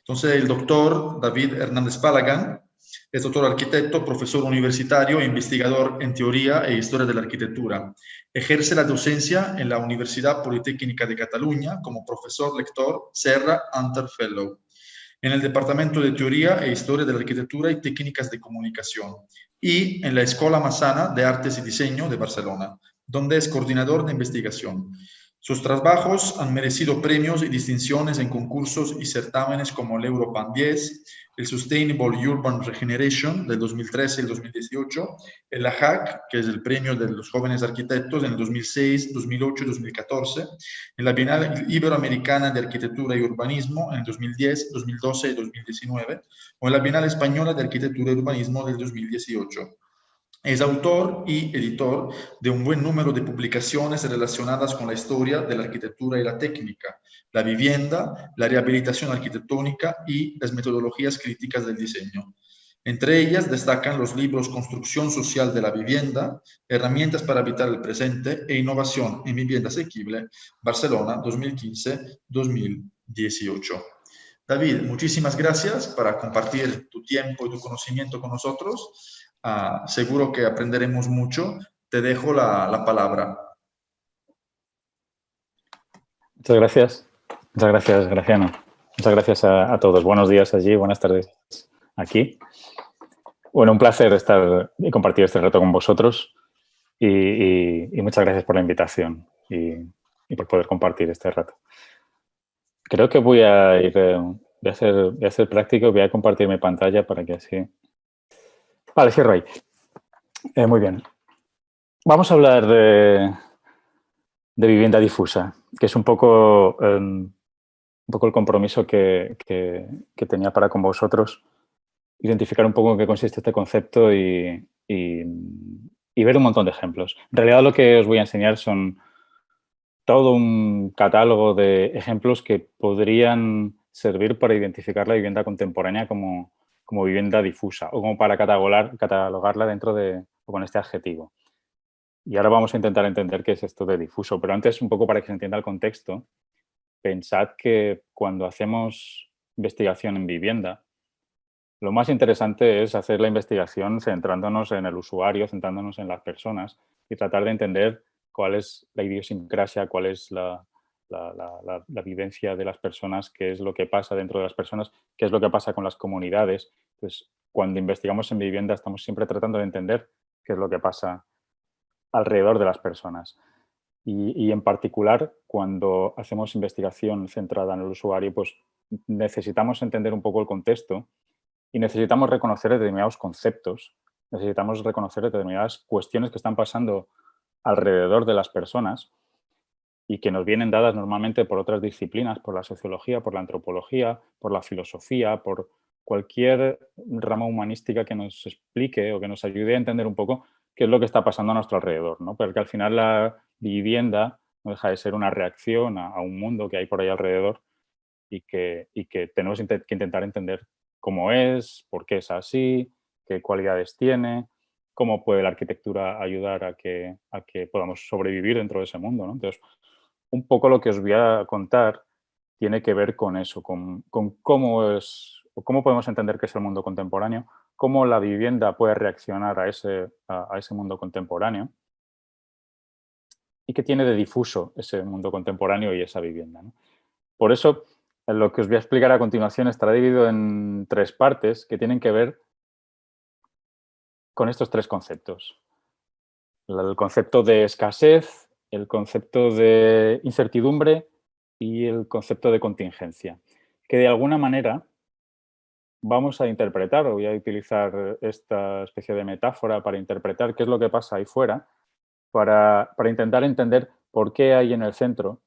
Entonces, el doctor David Hernández Palagan es doctor arquitecto, profesor universitario e investigador en teoría e historia de la arquitectura. Ejerce la docencia en la Universidad Politécnica de Cataluña como profesor lector Serra Hunter Fellow en el Departamento de Teoría e Historia de la Arquitectura y Técnicas de Comunicación y en la Escola Massana de Artes y Diseño de Barcelona, donde es coordinador de investigación. Sus trabajos han merecido premios y distinciones en concursos y certámenes como el Europan 10, el Sustainable Urban Regeneration del 2013 y el 2018, el AHAC, que es el premio de los jóvenes arquitectos en el 2006, 2008 y 2014, en la Bienal Iberoamericana de Arquitectura y Urbanismo en el 2010, 2012 y 2019, o en la Bienal Española de Arquitectura y Urbanismo del 2018. Es autor y editor de un buen número de publicaciones relacionadas con la historia de la arquitectura y la técnica, la vivienda, la rehabilitación arquitectónica y las metodologías críticas del diseño. Entre ellas destacan los libros Construcción Social de la Vivienda, Herramientas para Habitar el Presente e Innovación en Vivienda Asequible, Barcelona 2015-2018. David, muchísimas gracias por compartir tu tiempo y tu conocimiento con nosotros. Seguro que aprenderemos mucho. Te dejo la palabra. Muchas gracias. Muchas gracias, Graciano. Muchas gracias a todos. Buenos días allí, buenas tardes aquí. Bueno, un placer estar y compartir este reto con vosotros y muchas gracias por la invitación y por poder compartir este reto. Creo que voy a ser práctico, voy a compartir mi pantalla para que así... Vale, cierro ahí. Muy bien. Vamos a hablar de vivienda difusa, que es un poco el compromiso que tenía para con vosotros, identificar un poco en qué consiste este concepto y ver un montón de ejemplos. En realidad lo que os voy a enseñar son todo un catálogo de ejemplos que podrían servir para identificar la vivienda contemporánea como vivienda difusa o como para catalogarla dentro de o con este adjetivo. Y ahora vamos a intentar entender qué es esto de difuso, pero antes, un poco para que se entienda el contexto, pensad que cuando hacemos investigación en vivienda, lo más interesante es hacer la investigación centrándonos en el usuario, centrándonos en las personas y tratar de entender cuál es la idiosincrasia, cuál es la vivencia de las personas, qué es lo que pasa dentro de las personas, qué es lo que pasa con las comunidades. Entonces, cuando investigamos en vivienda estamos siempre tratando de entender qué es lo que pasa alrededor de las personas. Y en particular, cuando hacemos investigación centrada en el usuario, pues necesitamos entender un poco el contexto y necesitamos reconocer determinados conceptos, necesitamos reconocer determinadas cuestiones que están pasando alrededor de las personas y que nos vienen dadas normalmente por otras disciplinas, por la sociología, por la antropología, por la filosofía, por cualquier rama humanística que nos explique o que nos ayude a entender un poco qué es lo que está pasando a nuestro alrededor, ¿no? Porque al final la vivienda no deja de ser una reacción a un mundo que hay por ahí alrededor y que tenemos que intentar entender cómo es, por qué es así, qué cualidades tiene, cómo puede la arquitectura ayudar a que podamos sobrevivir dentro de ese mundo, ¿no? Entonces, un poco lo que os voy a contar tiene que ver con eso, con cómo es o cómo podemos entender qué es el mundo contemporáneo, cómo la vivienda puede reaccionar a ese mundo contemporáneo y qué tiene de difuso ese mundo contemporáneo y esa vivienda, ¿no? Por eso, lo que os voy a explicar a continuación estará dividido en tres partes que tienen que ver con estos tres conceptos. El concepto de escasez, el concepto de incertidumbre y el concepto de contingencia, que de alguna manera vamos a interpretar, o voy a utilizar esta especie de metáfora para interpretar qué es lo que pasa ahí fuera, para intentar entender por qué ahí en el centro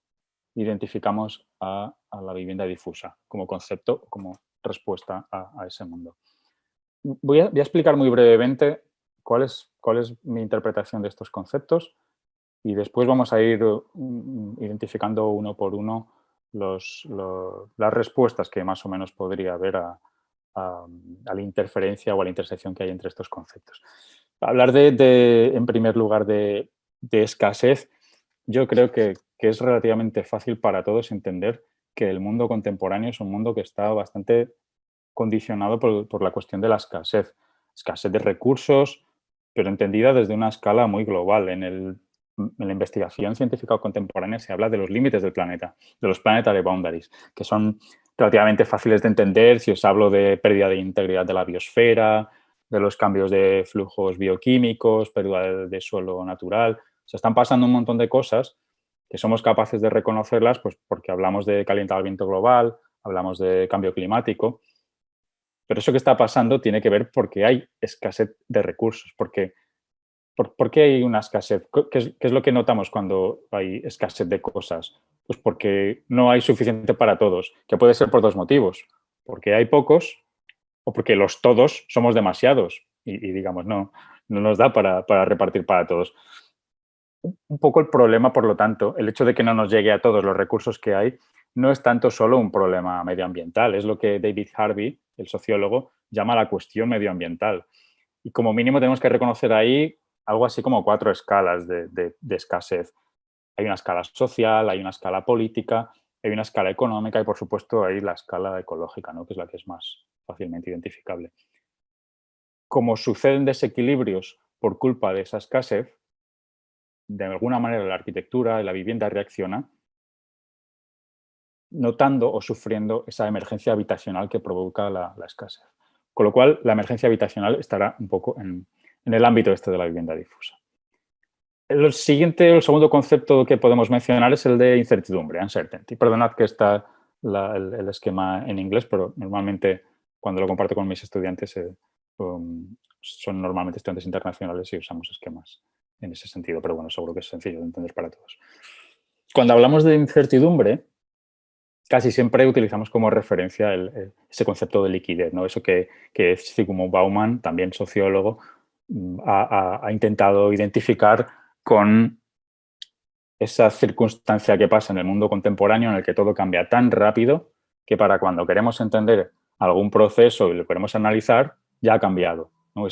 identificamos a la vivienda difusa como concepto, como respuesta a ese mundo. Voy a explicar muy brevemente cuál es mi interpretación de estos conceptos y después vamos a ir identificando uno por uno las respuestas que más o menos podría haber a la interferencia o a la intersección que hay entre estos conceptos. Hablar en primer lugar, de escasez, yo creo que es relativamente fácil para todos entender que el mundo contemporáneo es un mundo que está bastante condicionado por la cuestión de la escasez de recursos, pero entendida desde una escala muy global. En la investigación científica contemporánea se habla de los límites del planeta, de los planetary boundaries, que son relativamente fáciles de entender si os hablo de pérdida de integridad de la biosfera, de los cambios de flujos bioquímicos, pérdida de suelo natural. Se están pasando un montón de cosas que somos capaces de reconocerlas pues, porque hablamos de calentamiento global, hablamos de cambio climático, pero eso que está pasando tiene que ver porque hay escasez de recursos, porque ¿por qué hay una escasez? ¿Qué es lo que notamos cuando hay escasez de cosas? Pues porque no hay suficiente para todos, que puede ser por dos motivos. Porque hay pocos o porque los todos somos demasiados y digamos, no nos da para repartir para todos. Un poco el problema, por lo tanto, el hecho de que no nos llegue a todos los recursos que hay, no es tanto solo un problema medioambiental, es lo que David Harvey, el sociólogo, llama la cuestión medioambiental. Y como mínimo tenemos que reconocer ahí algo así como 4 escalas de escasez. Hay una escala social, hay una escala política, hay una escala económica y, por supuesto, hay la escala ecológica, ¿no? Que es la que es más fácilmente identificable. Como suceden desequilibrios por culpa de esa escasez, de alguna manera la arquitectura y la vivienda reacciona notando o sufriendo esa emergencia habitacional que provoca la escasez. Con lo cual, la emergencia habitacional estará un poco en el ámbito este de la vivienda difusa. El segundo concepto que podemos mencionar es el de incertidumbre, uncertainty. Perdonad que está el esquema en inglés, pero normalmente cuando lo comparto con mis estudiantes son normalmente estudiantes internacionales y usamos esquemas en ese sentido, pero bueno, seguro que es sencillo de entender para todos. Cuando hablamos de incertidumbre, casi siempre utilizamos como referencia ese concepto de liquidez, ¿no? Eso que Zygmunt Bauman, también sociólogo, ha intentado identificar con esa circunstancia que pasa en el mundo contemporáneo en el que todo cambia tan rápido que para cuando queremos entender algún proceso y lo queremos analizar, ya ha cambiado, ¿no?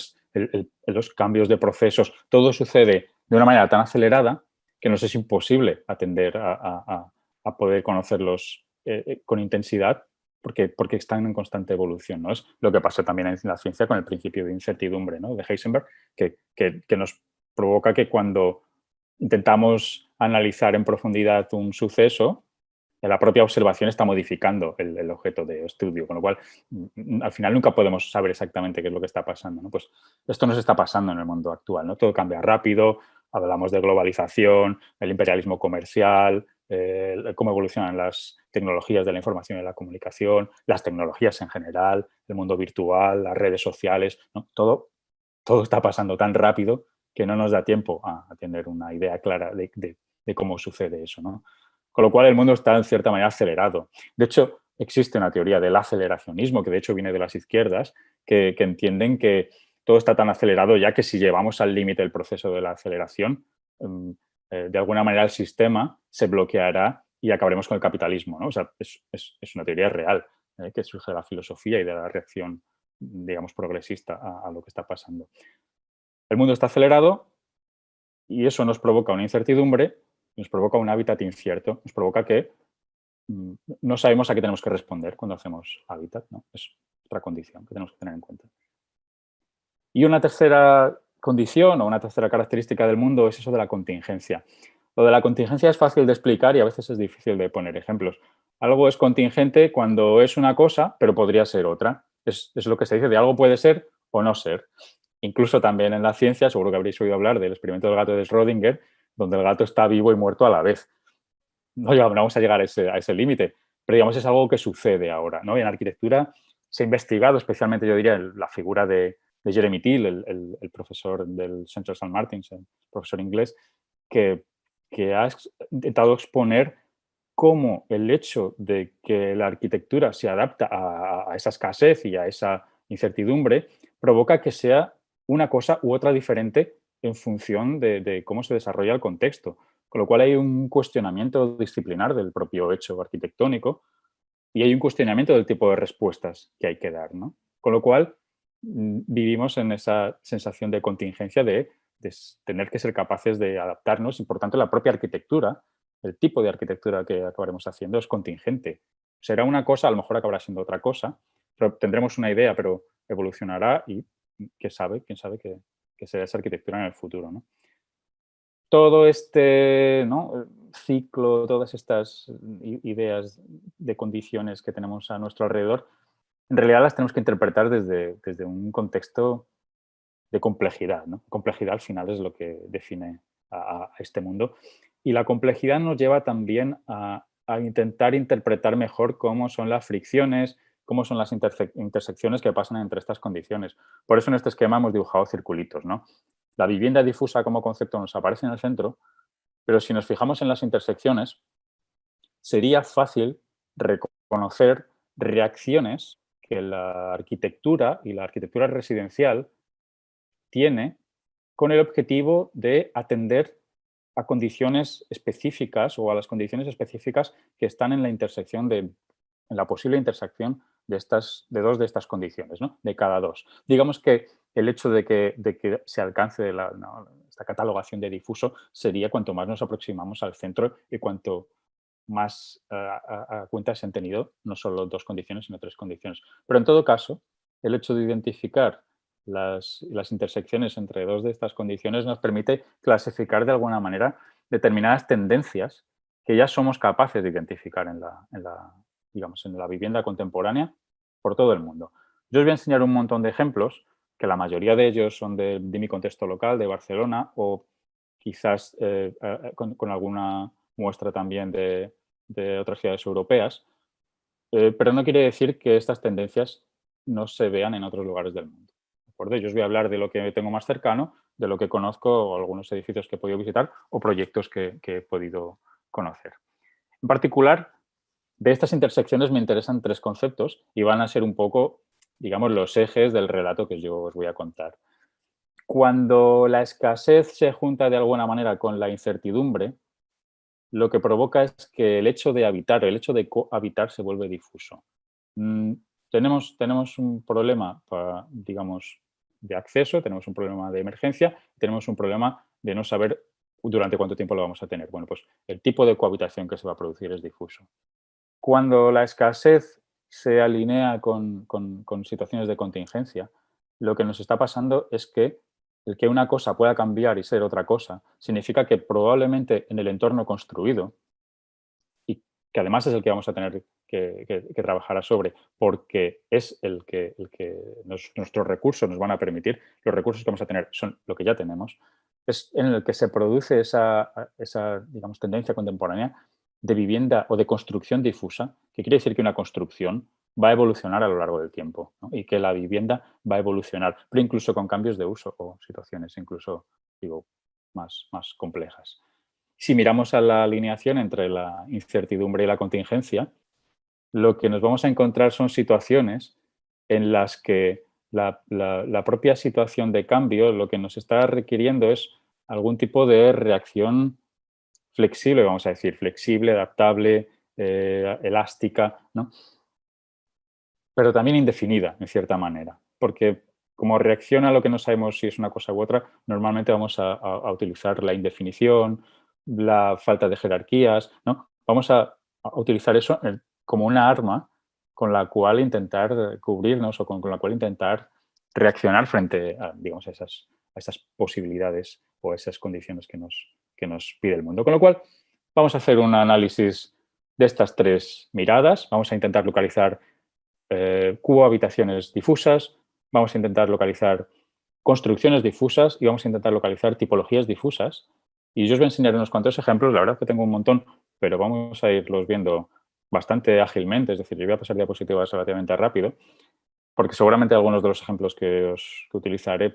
Los cambios de procesos, todo sucede de una manera tan acelerada que nos es imposible atender a poder conocerlos con intensidad porque están en constante evolución, ¿no? Es lo que pasa también en la ciencia con el principio de incertidumbre, ¿no? De Heisenberg, que nos provoca que cuando intentamos analizar en profundidad un suceso, la propia observación está modificando el objeto de estudio, con lo cual al final nunca podemos saber exactamente qué es lo que está pasando, ¿no? Pues esto nos está pasando en el mundo actual, ¿no? Todo cambia rápido, hablamos de globalización, el imperialismo comercial, cómo evolucionan las tecnologías de la información y la comunicación, las tecnologías en general, el mundo virtual, las redes sociales, ¿no? Todo está pasando tan rápido que no nos da tiempo a tener una idea clara de cómo sucede eso, ¿no? Con lo cual el mundo está en cierta manera acelerado. De hecho, existe una teoría del aceleracionismo, que de hecho viene de las izquierdas, que entienden que todo está tan acelerado ya que si llevamos al límite el proceso de la aceleración, de alguna manera el sistema se bloqueará y acabaremos con el capitalismo, ¿no? O sea, es una teoría real que surge de la filosofía y de la reacción, digamos, progresista a lo que está pasando. El mundo está acelerado y eso nos provoca una incertidumbre, nos provoca un hábitat incierto, nos provoca que no sabemos a qué tenemos que responder cuando hacemos hábitat, ¿no? Es otra condición que tenemos que tener en cuenta. Y una tercera condición o una tercera característica del mundo es eso de la contingencia. Lo de la contingencia es fácil de explicar y a veces es difícil de poner ejemplos. Algo es contingente cuando es una cosa, pero podría ser otra. Es lo que se dice de algo puede ser o no ser. Incluso también en la ciencia, seguro que habréis oído hablar del experimento del gato de Schrödinger, donde el gato está vivo y muerto a la vez. No vamos a llegar a ese límite, pero digamos es algo que sucede ahora, ¿no? Y en arquitectura se ha investigado, especialmente yo diría la figura de Jeremy Till, el profesor del Central St. Martin's, el profesor inglés, que ha intentado exponer cómo el hecho de que la arquitectura se adapta a esa escasez y a esa incertidumbre provoca que sea una cosa u otra diferente en función de cómo se desarrolla el contexto. Con lo cual hay un cuestionamiento disciplinar del propio hecho arquitectónico y hay un cuestionamiento del tipo de respuestas que hay que dar, ¿no? Con lo cual vivimos en esa sensación de contingencia de tener que ser capaces de adaptarnos y por tanto la propia arquitectura el tipo de arquitectura que acabaremos haciendo es contingente. Será una cosa, a lo mejor acabará siendo otra cosa, pero tendremos una idea, pero evolucionará y quién sabe que será esa arquitectura en el futuro, ¿no? Todo este, ¿no?, ciclo, todas estas ideas de condiciones que tenemos a nuestro alrededor, en realidad las tenemos que interpretar desde un contexto de complejidad, ¿no? Complejidad al final es lo que define a este mundo. Y la complejidad nos lleva también a intentar interpretar mejor cómo son las fricciones, cómo son las intersecciones que pasan entre estas condiciones. Por eso en este esquema hemos dibujado circulitos, ¿no? La vivienda difusa como concepto nos aparece en el centro, pero si nos fijamos en las intersecciones, sería fácil reconocer reacciones que la arquitectura y la arquitectura residencial tiene con el objetivo de atender a condiciones específicas o a las condiciones específicas que están en la intersección en la posible intersección de dos de estas condiciones, ¿no? De cada dos. Digamos que el hecho de que se alcance esta catalogación de difuso sería cuanto más nos aproximamos al centro y cuanto más a cuenta se han tenido no solo dos condiciones, sino tres condiciones. Pero en todo caso, el hecho de identificar las intersecciones entre dos de estas condiciones nos permite clasificar de alguna manera determinadas tendencias que ya somos capaces de identificar digamos, en la vivienda contemporánea por todo el mundo. Yo os voy a enseñar un montón de ejemplos, que la mayoría de ellos son de mi contexto local, de Barcelona, o quizás con alguna muestra también de otras ciudades europeas, pero no quiere decir que estas tendencias no se vean en otros lugares del mundo. ¿De acuerdo? Yo os voy a hablar de lo que tengo más cercano, de lo que conozco, o algunos edificios que he podido visitar o proyectos que he podido conocer. En particular, de estas intersecciones me interesan tres conceptos y van a ser un poco, digamos, los ejes del relato que yo os voy a contar. Cuando la escasez se junta de alguna manera con la incertidumbre, lo que provoca es que el hecho de habitar, el hecho de cohabitar se vuelve difuso. Tenemos un problema, digamos, de acceso, tenemos un problema de emergencia, tenemos un problema de no saber durante cuánto tiempo lo vamos a tener. Bueno, pues el tipo de cohabitación que se va a producir es difuso. Cuando la escasez se alinea con situaciones de contingencia, lo que nos está pasando es que el que una cosa pueda cambiar y ser otra cosa significa que probablemente en el entorno construido, y que además es el que vamos a tener que trabajar sobre, porque es el que nuestros recursos nos van a permitir, los recursos que vamos a tener son lo que ya tenemos, es en el que se produce esa digamos, tendencia contemporánea de vivienda o de construcción difusa, que quiere decir que una construcción va a evolucionar a lo largo del tiempo, ¿no? Y que la vivienda va a evolucionar, pero incluso con cambios de uso o situaciones incluso, digo, más complejas. Si miramos a la alineación entre la incertidumbre y la contingencia, lo que nos vamos a encontrar son situaciones en las que la propia situación de cambio lo que nos está requiriendo es algún tipo de reacción flexible, vamos a decir, flexible, adaptable, elástica, ¿no? Pero también indefinida, en cierta manera, porque como reacciona a lo que no sabemos si es una cosa u otra, normalmente vamos a utilizar la indefinición, la falta de jerarquías, ¿no? Vamos a utilizar eso como una arma con la cual intentar cubrirnos o con la cual intentar reaccionar frente a, digamos, a esas posibilidades o a esas condiciones que nos pide el mundo. Con lo cual, vamos a hacer un análisis de estas tres miradas. Vamos a intentar localizar cohabitaciones difusas, vamos a intentar localizar construcciones difusas y vamos a intentar localizar tipologías difusas. Y yo os voy a enseñar unos cuantos ejemplos, la verdad que tengo un montón, pero vamos a irlos viendo bastante ágilmente, es decir, yo voy a pasar diapositivas relativamente rápido, porque seguramente algunos de los ejemplos que utilizaré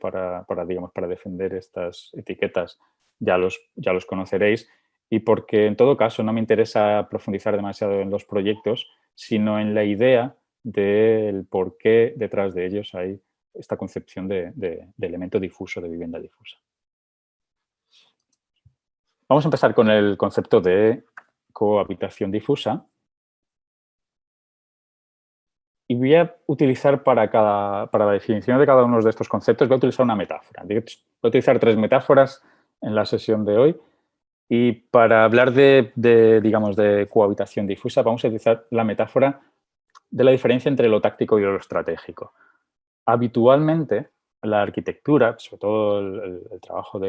digamos, para defender estas etiquetas ya los conoceréis, y porque en todo caso no me interesa profundizar demasiado en los proyectos, sino en la idea del por qué detrás de ellos hay esta concepción de elemento difuso, de vivienda difusa. Vamos a empezar con el concepto de cohabitación difusa. Y voy a utilizar para la definición de cada uno de estos conceptos, voy a utilizar una metáfora. Voy a utilizar tres metáforas en la sesión de hoy Y para hablar digamos, de cohabitación difusa, vamos a utilizar la metáfora de la diferencia entre lo táctico y lo estratégico. Habitualmente, la arquitectura, sobre todo el trabajo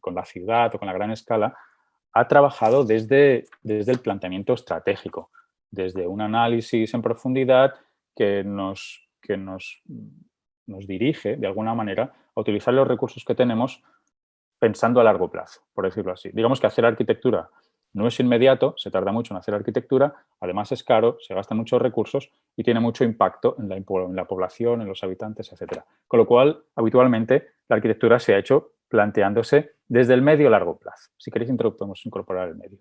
con la ciudad o con la gran escala, ha trabajado desde el planteamiento estratégico, desde un análisis en profundidad que nos dirige, de alguna manera, a utilizar los recursos que tenemos pensando a largo plazo, por decirlo así. Digamos que hacer arquitectura no es inmediato, se tarda mucho en hacer arquitectura, además es caro, se gastan muchos recursos y tiene mucho impacto en la población, en los habitantes, etc. Con lo cual, habitualmente, la arquitectura se ha hecho planteándose desde el medio a largo plazo. Si queréis, podemos incorporar el medio.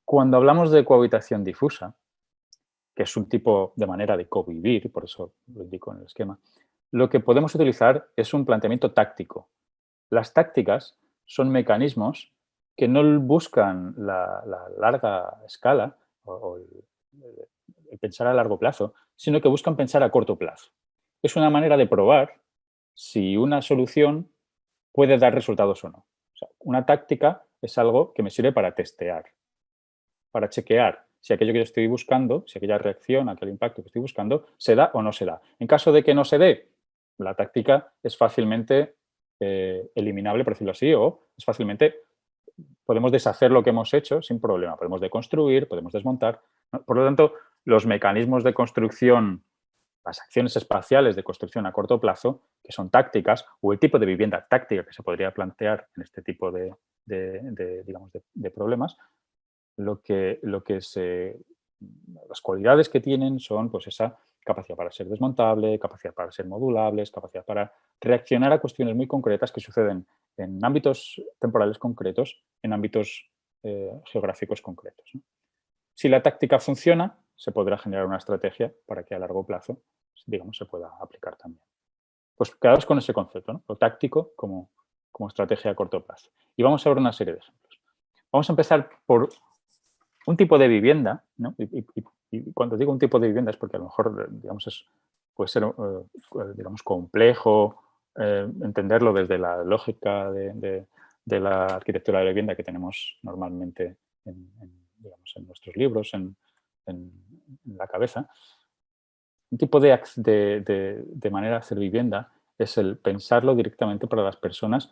Cuando hablamos de cohabitación difusa, que es un tipo de manera de convivir, por eso lo indico en el esquema, lo que podemos utilizar es un planteamiento táctico. Las tácticas son mecanismos que no buscan la larga escala o el pensar a largo plazo, sino que buscan pensar a corto plazo. Es una manera de probar si una solución puede dar resultados o no. O sea, una táctica es algo que me sirve para testear, para chequear si aquello que yo estoy buscando, si aquella reacción, aquel impacto que estoy buscando, se da o no se da. En caso de que no se dé, la táctica es fácilmente eliminable, por decirlo así, o es fácilmente, podemos deshacer lo que hemos hecho sin problema. Podemos deconstruir, podemos desmontar, ¿no? Por lo tanto, los mecanismos de construcción, las acciones espaciales de construcción a corto plazo, que son tácticas, o el tipo de vivienda táctica que se podría plantear en este tipo digamos, de problemas, las cualidades que tienen son pues esa capacidad para ser desmontable, capacidad para ser modulables, capacidad para reaccionar a cuestiones muy concretas que suceden en ámbitos temporales concretos, en ámbitos geográficos concretos, ¿no? Si la táctica funciona, se podrá generar una estrategia para que a largo plazo, digamos, se pueda aplicar también. Pues quedaos con ese concepto, ¿no? Lo táctico como estrategia a corto plazo. Y vamos a ver una serie de ejemplos. Vamos a empezar por un tipo de vivienda, ¿no? Y cuando digo un tipo de vivienda es porque a lo mejor, digamos, puede ser, digamos, complejo entenderlo desde la lógica de la arquitectura de la vivienda que tenemos normalmente digamos, en nuestros libros, en la cabeza. Un tipo de manera de hacer vivienda es el pensarlo directamente para las personas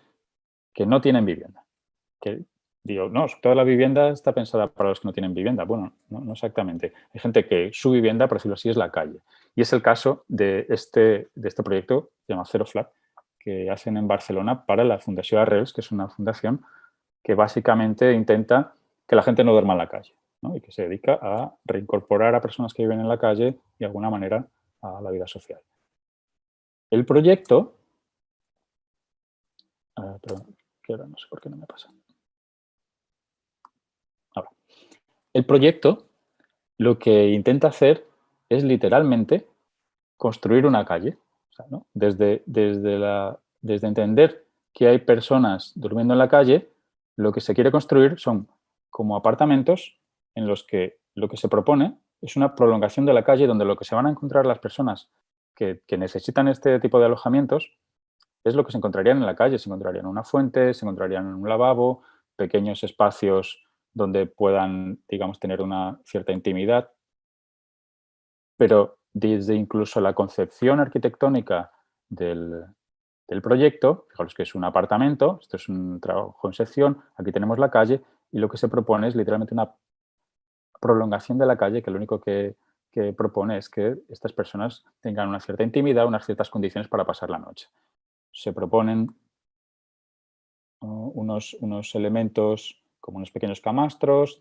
que no tienen vivienda. Que digo, no, toda la vivienda está pensada para los que no tienen vivienda. Bueno, no exactamente. Hay gente que su vivienda, por decirlo así, es la calle. Y es el caso de este proyecto, se llama Zero Flat, que hacen en Barcelona para la Fundació Arrels, que es una fundación que básicamente intenta que la gente no duerma en la calle, ¿no? Y que se dedica a reincorporar a personas que viven en la calle de alguna manera a la vida social. El proyecto... perdón, que ahora no sé por qué no me pasa. Ahora. El proyecto lo que intenta hacer es literalmente construir una calle. O sea, ¿no? Desde entender que hay personas durmiendo en la calle, lo que se quiere construir son como apartamentos en los que lo que se propone es una prolongación de la calle donde lo que se van a encontrar las personas que necesitan este tipo de alojamientos es lo que se encontrarían en la calle. Se encontrarían una fuente, se encontrarían un lavabo, pequeños espacios donde puedan, digamos, tener una cierta intimidad. Pero desde incluso la concepción arquitectónica del proyecto, fijaros que es un apartamento, esto es un trabajo en sección, aquí tenemos la calle y lo que se propone es literalmente una prolongación de la calle que lo único que propone es que estas personas tengan una cierta intimidad, unas ciertas condiciones para pasar la noche. Se proponen unos elementos como unos pequeños camastros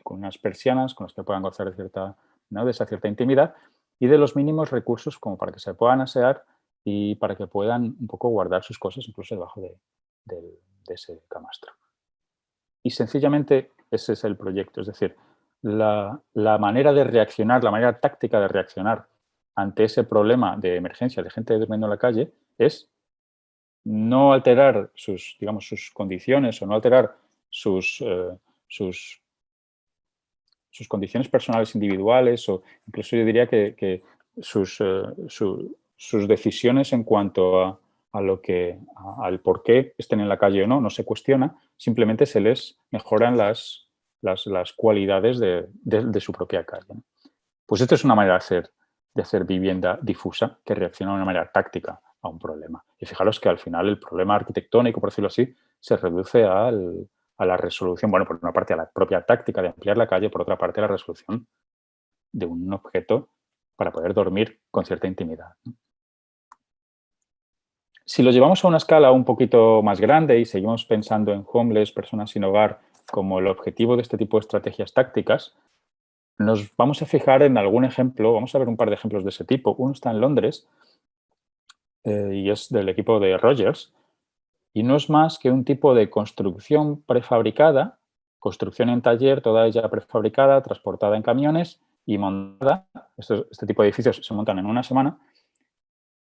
con unas persianas con las que puedan gozar de esa cierta intimidad y de los mínimos recursos como para que se puedan asear y para que puedan un poco guardar sus cosas incluso debajo de ese camastro. Y sencillamente ese es el proyecto, es decir, la manera de reaccionar, la manera táctica de reaccionar ante ese problema de emergencia de gente durmiendo en la calle es no alterar digamos, sus condiciones o no alterar sus condiciones personales individuales o incluso yo diría que sus decisiones en cuanto a al por qué estén en la calle o no, no se cuestiona, simplemente se les mejoran las cualidades de su propia calle, ¿no? Pues esto es una manera de hacer vivienda difusa que reacciona de una manera táctica a un problema. Y fijaros que al final el problema arquitectónico, por decirlo así, se reduce a la resolución, bueno, por una parte a la propia táctica de ampliar la calle, por otra parte a la resolución de un objeto para poder dormir con cierta intimidad, ¿no? Si lo llevamos a una escala un poquito más grande y seguimos pensando en homeless, personas sin hogar, como el objetivo de este tipo de estrategias tácticas, nos vamos a fijar en algún ejemplo, vamos a ver un par de ejemplos de ese tipo. Uno está en Londres y es del equipo de Rogers y no es más que un tipo de construcción prefabricada, construcción en taller, toda ella prefabricada, transportada en camiones y montada. Este tipo de edificios se montan en una semana,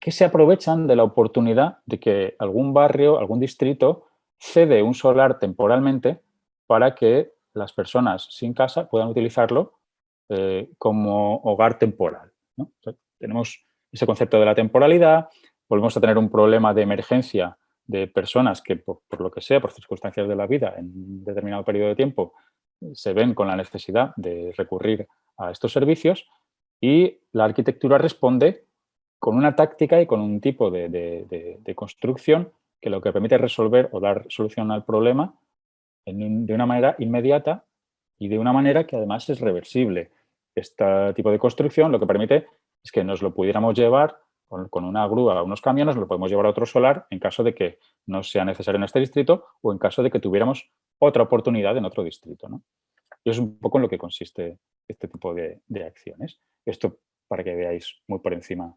que se aprovechan de la oportunidad de que algún barrio, algún distrito cede un solar temporalmente para que las personas sin casa puedan utilizarlo como hogar temporal, ¿no? O sea, tenemos ese concepto de la temporalidad, volvemos a tener un problema de emergencia de personas que, por lo que sea, por circunstancias de la vida, en un determinado periodo de tiempo, se ven con la necesidad de recurrir a estos servicios y la arquitectura responde con una táctica y con un tipo de construcción que lo que permite resolver o dar solución al problema de una manera inmediata y de una manera que además es reversible. Este tipo de construcción lo que permite es que nos lo pudiéramos llevar con una grúa a unos camiones, lo podemos llevar a otro solar en caso de que no sea necesario en este distrito o en caso de que tuviéramos otra oportunidad en otro distrito, ¿no? Y es un poco en lo que consiste este tipo de acciones. Esto, para que veáis muy por encima,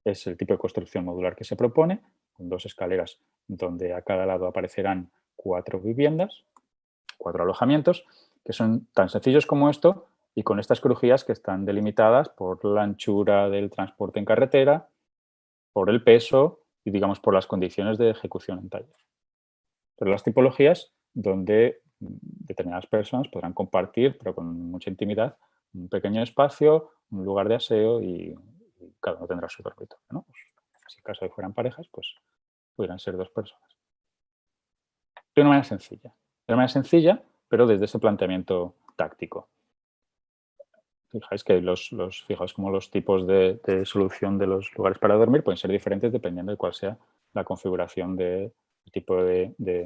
es el tipo de construcción modular que se propone, con 2 escaleras donde a cada lado aparecerán 4 viviendas, 4 alojamientos, que son tan sencillos como esto y con estas crujías que están delimitadas por la anchura del transporte en carretera, por el peso y, digamos, por las condiciones de ejecución en taller. Pero las tipologías donde determinadas personas podrán compartir, pero con mucha intimidad, un pequeño espacio, un lugar de aseo y cada uno tendrá su dormitorio, ¿no? Pues, si en caso de fueran parejas, pues pudieran ser 2 personas. De una manera sencilla. De una manera sencilla, pero desde ese planteamiento táctico. Fijáis que fijaos como los tipos de solución de los lugares para dormir pueden ser diferentes dependiendo de cuál sea la configuración del tipo de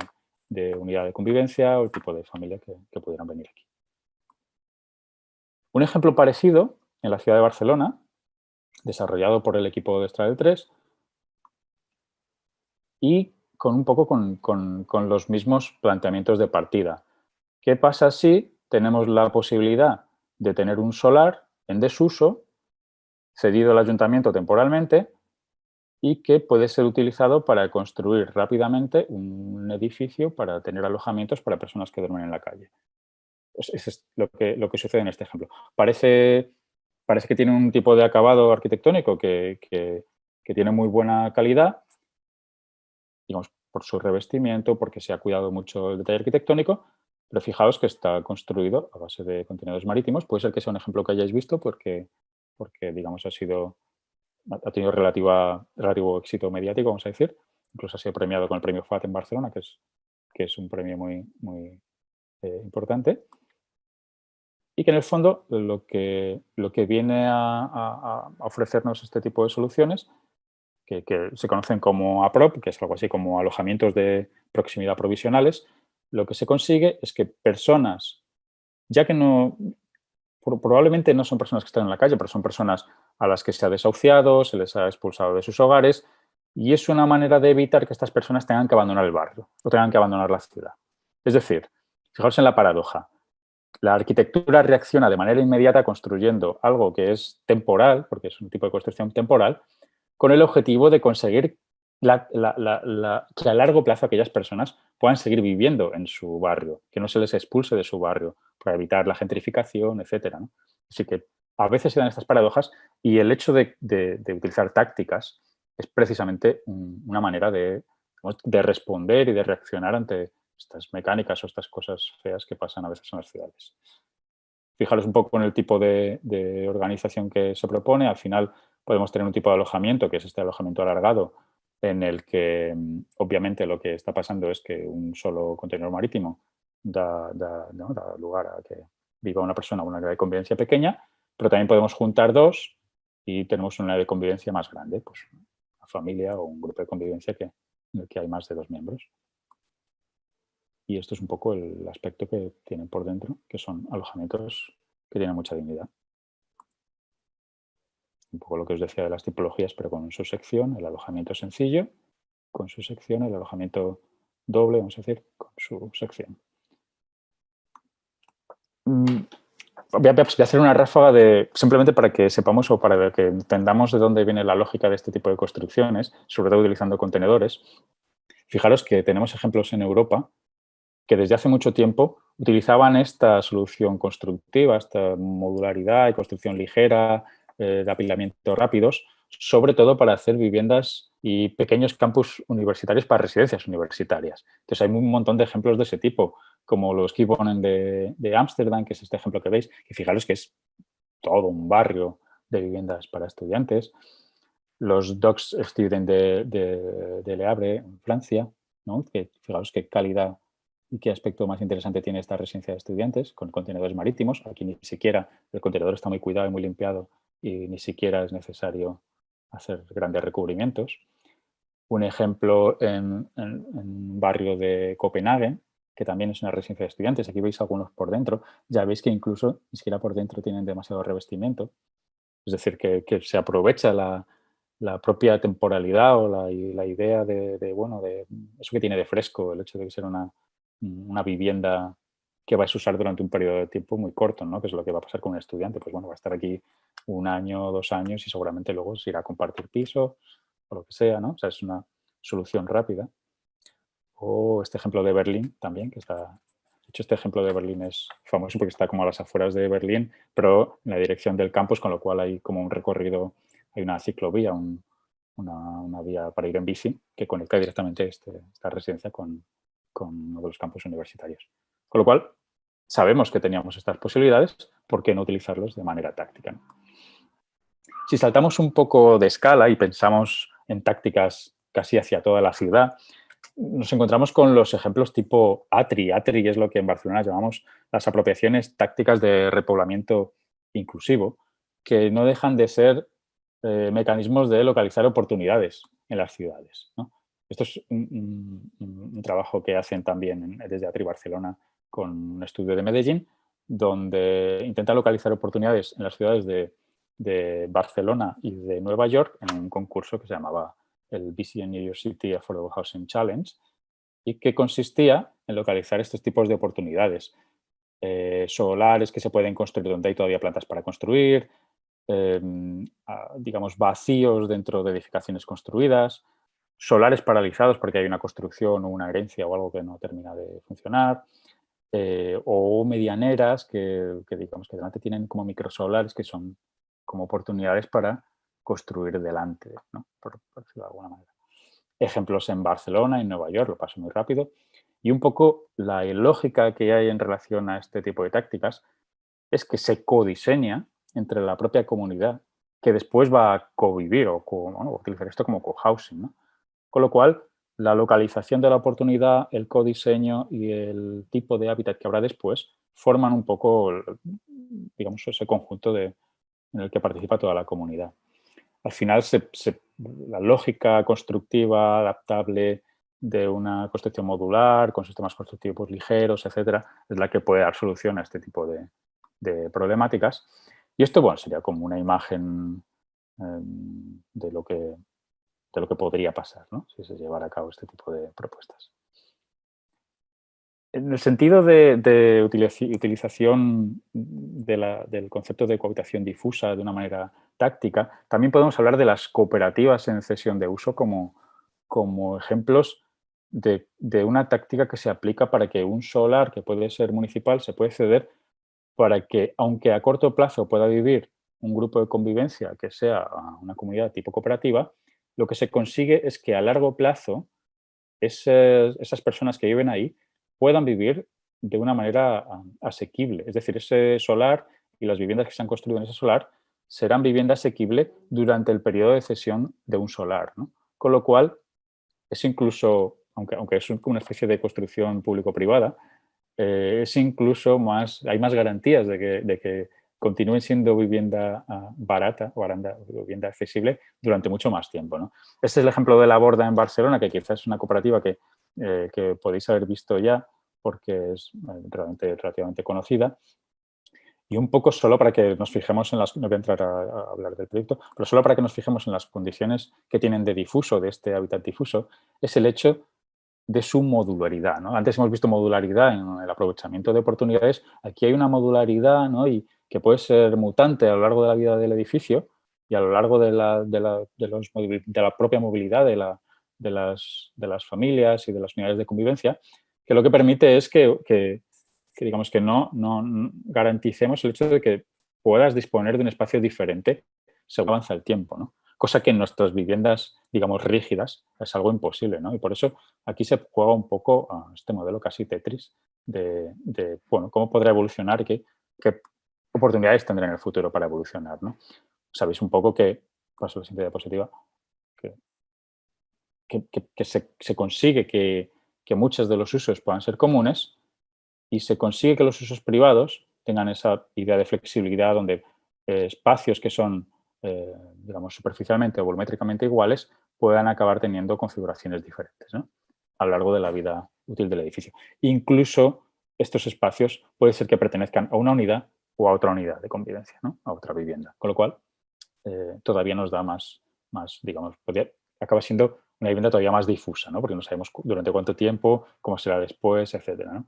unidad de convivencia o el tipo de familia que pudieran venir aquí. Un ejemplo parecido en la ciudad de Barcelona, desarrollado por el equipo de Estradel 3 y con un poco con los mismos planteamientos de partida. ¿Qué pasa si tenemos la posibilidad de tener un solar en desuso, cedido al ayuntamiento temporalmente y que puede ser utilizado para construir rápidamente un edificio para tener alojamientos para personas que duermen en la calle? Pues eso es lo que sucede en este ejemplo. Parece que tiene un tipo de acabado arquitectónico que tiene muy buena calidad, digamos, por su revestimiento, porque se ha cuidado mucho el detalle arquitectónico, pero fijaos que está construido a base de contenedores marítimos. Puede ser que sea un ejemplo que hayáis visto porque digamos, ha tenido relativo éxito mediático, vamos a decir. Incluso ha sido premiado con el premio FAT en Barcelona, que es un premio muy importante. Y que en el fondo lo que viene a ofrecernos este tipo de soluciones, que se conocen como APROP, que es algo así como alojamientos de proximidad provisionales, lo que se consigue es que personas, ya que probablemente no son personas que están en la calle, pero son personas a las que se ha desahuciado, se les ha expulsado de sus hogares, y es una manera de evitar que estas personas tengan que abandonar el barrio o tengan que abandonar la ciudad. Es decir, fijaos en la paradoja. La arquitectura reacciona de manera inmediata construyendo algo que es temporal, porque es un tipo de construcción temporal, con el objetivo de conseguir que a largo plazo aquellas personas puedan seguir viviendo en su barrio, que no se les expulse de su barrio para evitar la gentrificación, etcétera, ¿no? Así que a veces se dan estas paradojas y el hecho de utilizar tácticas es precisamente una manera de responder y de reaccionar ante estas mecánicas o estas cosas feas que pasan a veces en las ciudades. Fijaros un poco en el tipo de organización que se propone. Al final podemos tener un tipo de alojamiento, que es este alojamiento alargado, en el que obviamente lo que está pasando es que un solo contenedor marítimo ¿no? da lugar a que viva una persona, una área de convivencia pequeña, pero también podemos juntar dos y tenemos una área de convivencia más grande, pues una familia o un grupo de convivencia en el que hay más de 2 miembros. Y esto es un poco el aspecto que tienen por dentro, que son alojamientos que tienen mucha dignidad. Un poco lo que os decía de las tipologías, pero con su sección, el alojamiento sencillo, con su sección, el alojamiento doble, vamos a decir, con su sección. Voy a hacer una ráfaga simplemente para que sepamos o para que entendamos de dónde viene la lógica de este tipo de construcciones, sobre todo utilizando contenedores. Fijaros que tenemos ejemplos en Europa que desde hace mucho tiempo utilizaban esta solución constructiva, esta modularidad y construcción ligera, de apilamiento rápidos, sobre todo para hacer viviendas y pequeños campus universitarios para residencias universitarias. Entonces, hay un montón de ejemplos de ese tipo, como los Keybonen de Ámsterdam, que es este ejemplo que veis, y fijaros que es todo un barrio de viviendas para estudiantes. Los Docks Student de Le Havre, en Francia, ¿no? Que fijaros qué calidad y qué aspecto más interesante tiene esta residencia de estudiantes con contenedores marítimos. Aquí ni siquiera el contenedor está muy cuidado y muy limpiado y ni siquiera es necesario hacer grandes recubrimientos. Un ejemplo en un barrio de Copenhague, que también es una residencia de estudiantes. Aquí veis algunos por dentro. Ya veis que incluso ni siquiera por dentro tienen demasiado revestimiento. Es decir, que se aprovecha la propia temporalidad o la idea de eso que tiene de fresco, el hecho de que sea una vivienda que vais a usar durante un periodo de tiempo muy corto, ¿no? Que es lo que va a pasar con un estudiante. Pues bueno, va a estar aquí 1 año, 2 años y seguramente luego se irá a compartir piso o lo que sea, ¿no? O sea, es una solución rápida. O este ejemplo de Berlín también, que está... De hecho, este ejemplo de Berlín es famoso porque está como a las afueras de Berlín, pero en la dirección del campus, con lo cual hay como un recorrido, hay una ciclovía, una vía para ir en bici que conecta directamente esta residencia con uno de los campus universitarios. Con lo cual, sabemos que teníamos estas posibilidades, ¿por qué no utilizarlos de manera táctica? Si saltamos un poco de escala y pensamos en tácticas casi hacia toda la ciudad, nos encontramos con los ejemplos tipo ATRI. ATRI es lo que en Barcelona llamamos las apropiaciones tácticas de repoblamiento inclusivo, que no dejan de ser mecanismos de localizar oportunidades en las ciudades, ¿no? Esto es un trabajo que hacen también desde ATRI Barcelona con un estudio de Medellín, donde intenta localizar oportunidades en las ciudades de Barcelona y de Nueva York en un concurso que se llamaba el BCN New York City Affordable Housing Challenge, y que consistía en localizar estos tipos de oportunidades. Solares que se pueden construir donde hay todavía plantas para construir, digamos, vacíos dentro de edificaciones construidas, solares paralizados porque hay una construcción o una herencia o algo que no termina de funcionar, o medianeras que digamos que delante tienen como microsolares que son como oportunidades para construir delante, ¿no? Por decirlo de alguna manera. Ejemplos en Barcelona, en Nueva York, lo paso muy rápido. Y un poco la lógica que hay en relación a este tipo de tácticas es que se codiseña entre la propia comunidad que después va a convivir o utilizar esto como cohousing, ¿no? Con lo cual, la localización de la oportunidad, el codiseño y el tipo de hábitat que habrá después forman un poco, digamos, ese conjunto en el que participa toda la comunidad. Al final, la lógica constructiva, adaptable de una construcción modular, con sistemas constructivos ligeros, etcétera, es la que puede dar solución a este tipo de problemáticas. Y esto, bueno, sería como una imagen de lo que podría pasar, ¿no? Si se llevara a cabo este tipo de propuestas. En el sentido de utilización del concepto de cohabitación difusa de una manera táctica, también podemos hablar de las cooperativas en cesión de uso como ejemplos de una táctica que se aplica para que un solar, que puede ser municipal, se puede ceder para que, aunque a corto plazo pueda vivir un grupo de convivencia que sea una comunidad tipo cooperativa, lo que se consigue es que a largo plazo esas personas que viven ahí puedan vivir de una manera asequible. Es decir, ese solar y las viviendas que se han construido en ese solar serán vivienda asequible durante el periodo de cesión de un solar, ¿no? Con lo cual, es incluso, aunque es una especie de construcción público-privada, es incluso más, hay más garantías de que continúen siendo vivienda barata o vivienda accesible durante mucho más tiempo, ¿no? Este es el ejemplo de La Borda en Barcelona, que quizás es una cooperativa que podéis haber visto ya porque es realmente relativamente conocida. Y un poco solo para que nos fijemos en las... No voy a entrar a hablar del proyecto, pero solo para que nos fijemos en las condiciones que tienen de difuso, de este hábitat difuso, es el hecho de su modularidad, ¿no? Antes hemos visto modularidad en el aprovechamiento de oportunidades. Aquí hay una modularidad, ¿no? Y que puede ser mutante a lo largo de la vida del edificio y a lo largo de la propia movilidad de las familias y de las unidades de convivencia, que lo que permite es que digamos que no garanticemos el hecho de que puedas disponer de un espacio diferente según avanza el tiempo, ¿no? Cosa que en nuestras viviendas, digamos, rígidas es algo imposible, ¿no? Y por eso aquí se juega un poco a este modelo casi Tetris bueno, cómo podrá evolucionar y qué oportunidades tendrá en el futuro para evolucionar, ¿no? Sabéis un poco que, paso a la siguiente diapositiva, que se consigue que muchos de los usos puedan ser comunes y se consigue que los usos privados tengan esa idea de flexibilidad donde espacios que son, digamos, superficialmente o volumétricamente iguales puedan acabar teniendo configuraciones diferentes, ¿no? A lo largo de la vida útil del edificio. Incluso estos espacios puede ser que pertenezcan a una unidad o a otra unidad de convivencia, ¿no? A otra vivienda. Con lo cual, todavía nos da más digamos, acaba siendo una vivienda todavía más difusa, ¿no? Porque no sabemos durante cuánto tiempo, cómo será después, etcétera, ¿no?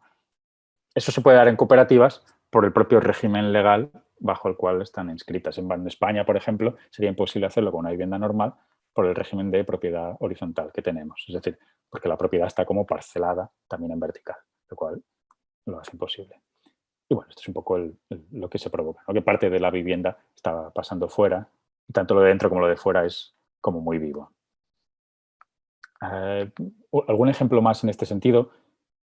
Eso se puede dar en cooperativas por el propio régimen legal bajo el cual están inscritas. En España, por ejemplo, sería imposible hacerlo con una vivienda normal por el régimen de propiedad horizontal que tenemos. Es decir, porque la propiedad está como parcelada también en vertical, lo cual lo hace imposible. Y bueno, esto es un poco lo que se provoca, ¿no? Que parte de la vivienda está pasando fuera y tanto lo de dentro como lo de fuera es como muy vivo. ¿Algún ejemplo más en este sentido?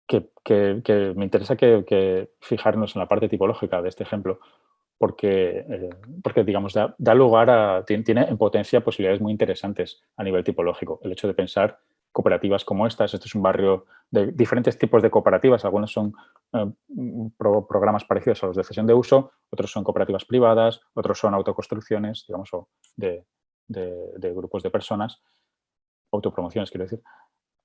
Que me interesa que fijarnos en la parte tipológica de este ejemplo, porque digamos, da lugar tiene en potencia posibilidades muy interesantes a nivel tipológico. El hecho de pensar cooperativas como estas, este es un barrio de diferentes tipos de cooperativas, algunos son programas parecidos a los de cesión de uso, otros son cooperativas privadas, otros son autoconstrucciones, digamos, o de grupos de personas, autopromociones, quiero decir.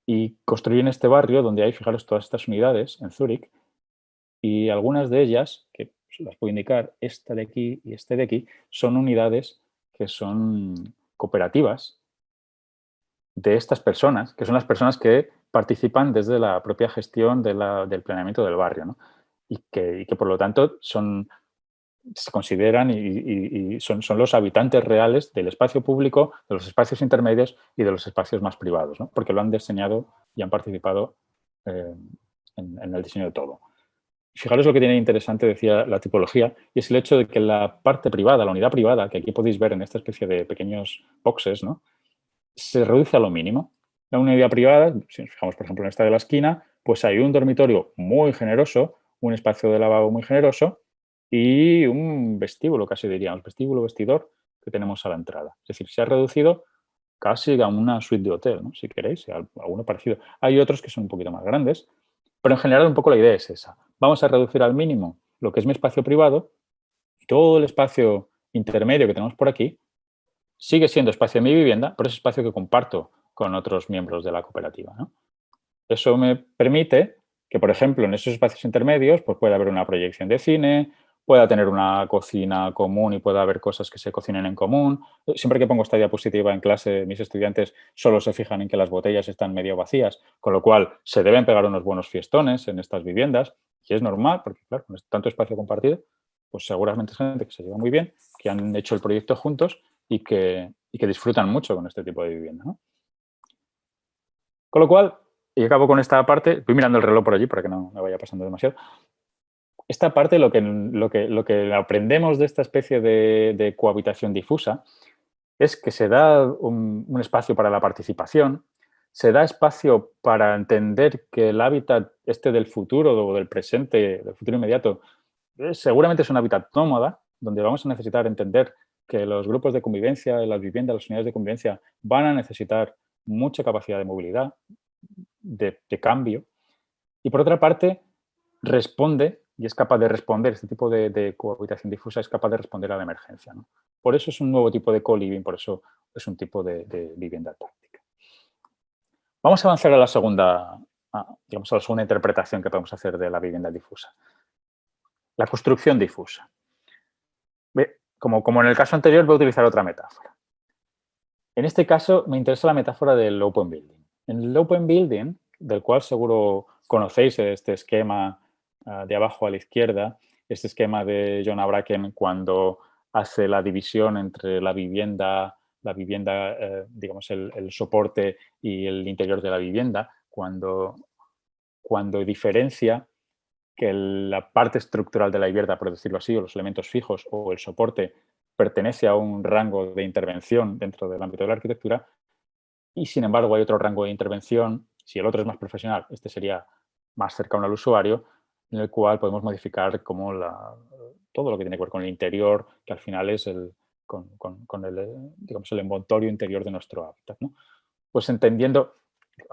Y construyen este barrio donde hay, fijaros, todas estas unidades en Zúrich y algunas de ellas, que os las puedo indicar, esta de aquí y este de aquí, son unidades que son cooperativas de estas personas, que son las personas que participan desde la propia gestión del planeamiento del barrio, ¿no? Y que por lo tanto se consideran y son los habitantes reales del espacio público, de los espacios intermedios y de los espacios más privados, ¿no? Porque lo han diseñado y han participado en el diseño de todo. Fijaros lo que tiene interesante, decía la tipología, y es el hecho de que la parte privada, la unidad privada, que aquí podéis ver en esta especie de pequeños boxes, ¿no? Se reduce a lo mínimo. La unidad privada, si nos fijamos, por ejemplo, en esta de la esquina, pues hay un dormitorio muy generoso, un espacio de lavabo muy generoso y un vestíbulo, casi diríamos, vestíbulo, vestidor que tenemos a la entrada. Es decir, se ha reducido casi a una suite de hotel, ¿no? Si queréis, alguno parecido. Hay otros que son un poquito más grandes, pero en general un poco la idea es esa. Vamos a reducir al mínimo lo que es mi espacio privado y todo el espacio intermedio que tenemos por aquí sigue siendo espacio de mi vivienda, pero es espacio que comparto con otros miembros de la cooperativa, ¿no? Eso me permite que, por ejemplo, en esos espacios intermedios pues pueda haber una proyección de cine, pueda tener una cocina común y pueda haber cosas que se cocinen en común. Siempre que pongo esta diapositiva en clase, mis estudiantes solo se fijan en que las botellas están medio vacías, con lo cual se deben pegar unos buenos fiestones en estas viviendas y es normal porque, claro, con tanto espacio compartido, pues seguramente es gente que se lleva muy bien, que han hecho el proyecto juntos y que disfrutan mucho con este tipo de vivienda, ¿no? Con lo cual, y acabo con esta parte, voy mirando el reloj por allí para que no me vaya pasando demasiado. Esta parte, lo que aprendemos de esta especie de cohabitación difusa es que se da un espacio para la participación, se da espacio para entender que el hábitat este del futuro o del presente, del futuro inmediato, seguramente es un hábitat nómada, donde vamos a necesitar entender que los grupos de convivencia, las viviendas, las unidades de convivencia van a necesitar mucha capacidad de movilidad, de cambio, y por otra parte responde y es capaz de responder, este tipo de cohabitación difusa es capaz de responder a la emergencia, ¿no? Por eso es un nuevo tipo de co-living, por eso es un tipo de vivienda táctica. Vamos a avanzar a la segunda, digamos, a la segunda interpretación que podemos hacer de la vivienda difusa. La construcción difusa. Como en el caso anterior, voy a utilizar otra metáfora. En este caso, me interesa la metáfora del open building. En el open building, del cual seguro conocéis este esquema de abajo a la izquierda, este esquema de John Bracken cuando hace la división entre la vivienda, digamos, el soporte y el interior de la vivienda, cuando diferencia que la parte estructural de la vivienda, por decirlo así, o los elementos fijos o el soporte, pertenece a un rango de intervención dentro del ámbito de la arquitectura y, sin embargo, hay otro rango de intervención, si el otro es más profesional, este sería más cercano al usuario, en el cual podemos modificar como todo lo que tiene que ver con el interior, que al final es con el, digamos, el envoltorio interior de nuestro hábitat, ¿no? Pues entendiendo,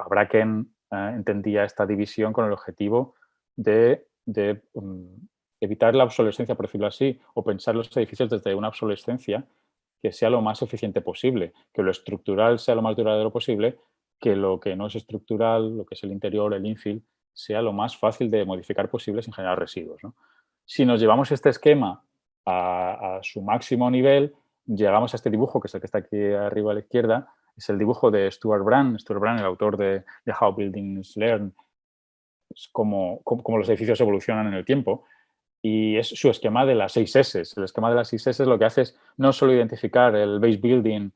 Bracken entendía esta división con el objetivo de evitar la obsolescencia, por decirlo así, o pensar los edificios desde una obsolescencia que sea lo más eficiente posible, que lo estructural sea lo más duradero posible, que lo que no es estructural, lo que es el interior, el infill, sea lo más fácil de modificar posible sin generar residuos, ¿no? Si nos llevamos este esquema a su máximo nivel, llegamos a este dibujo, que es el que está aquí arriba a la izquierda, es el dibujo de Stuart Brand. Stuart Brand, el autor de How Buildings Learn, es como los edificios evolucionan en el tiempo. Y es su esquema de las 6 S. El esquema de las 6 S lo que hace es no solo identificar el base building,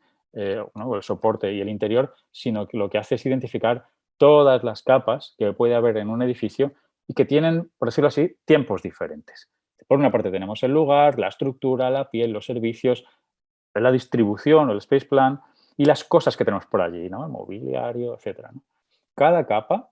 ¿no?, el soporte y el interior, sino que lo que hace es identificar todas las capas que puede haber en un edificio y que tienen, por decirlo así, tiempos diferentes. Por una parte tenemos el lugar, la estructura, la piel, los servicios, la distribución o el space plan y las cosas que tenemos por allí, ¿no?, el mobiliario, etcétera, ¿no? Cada capa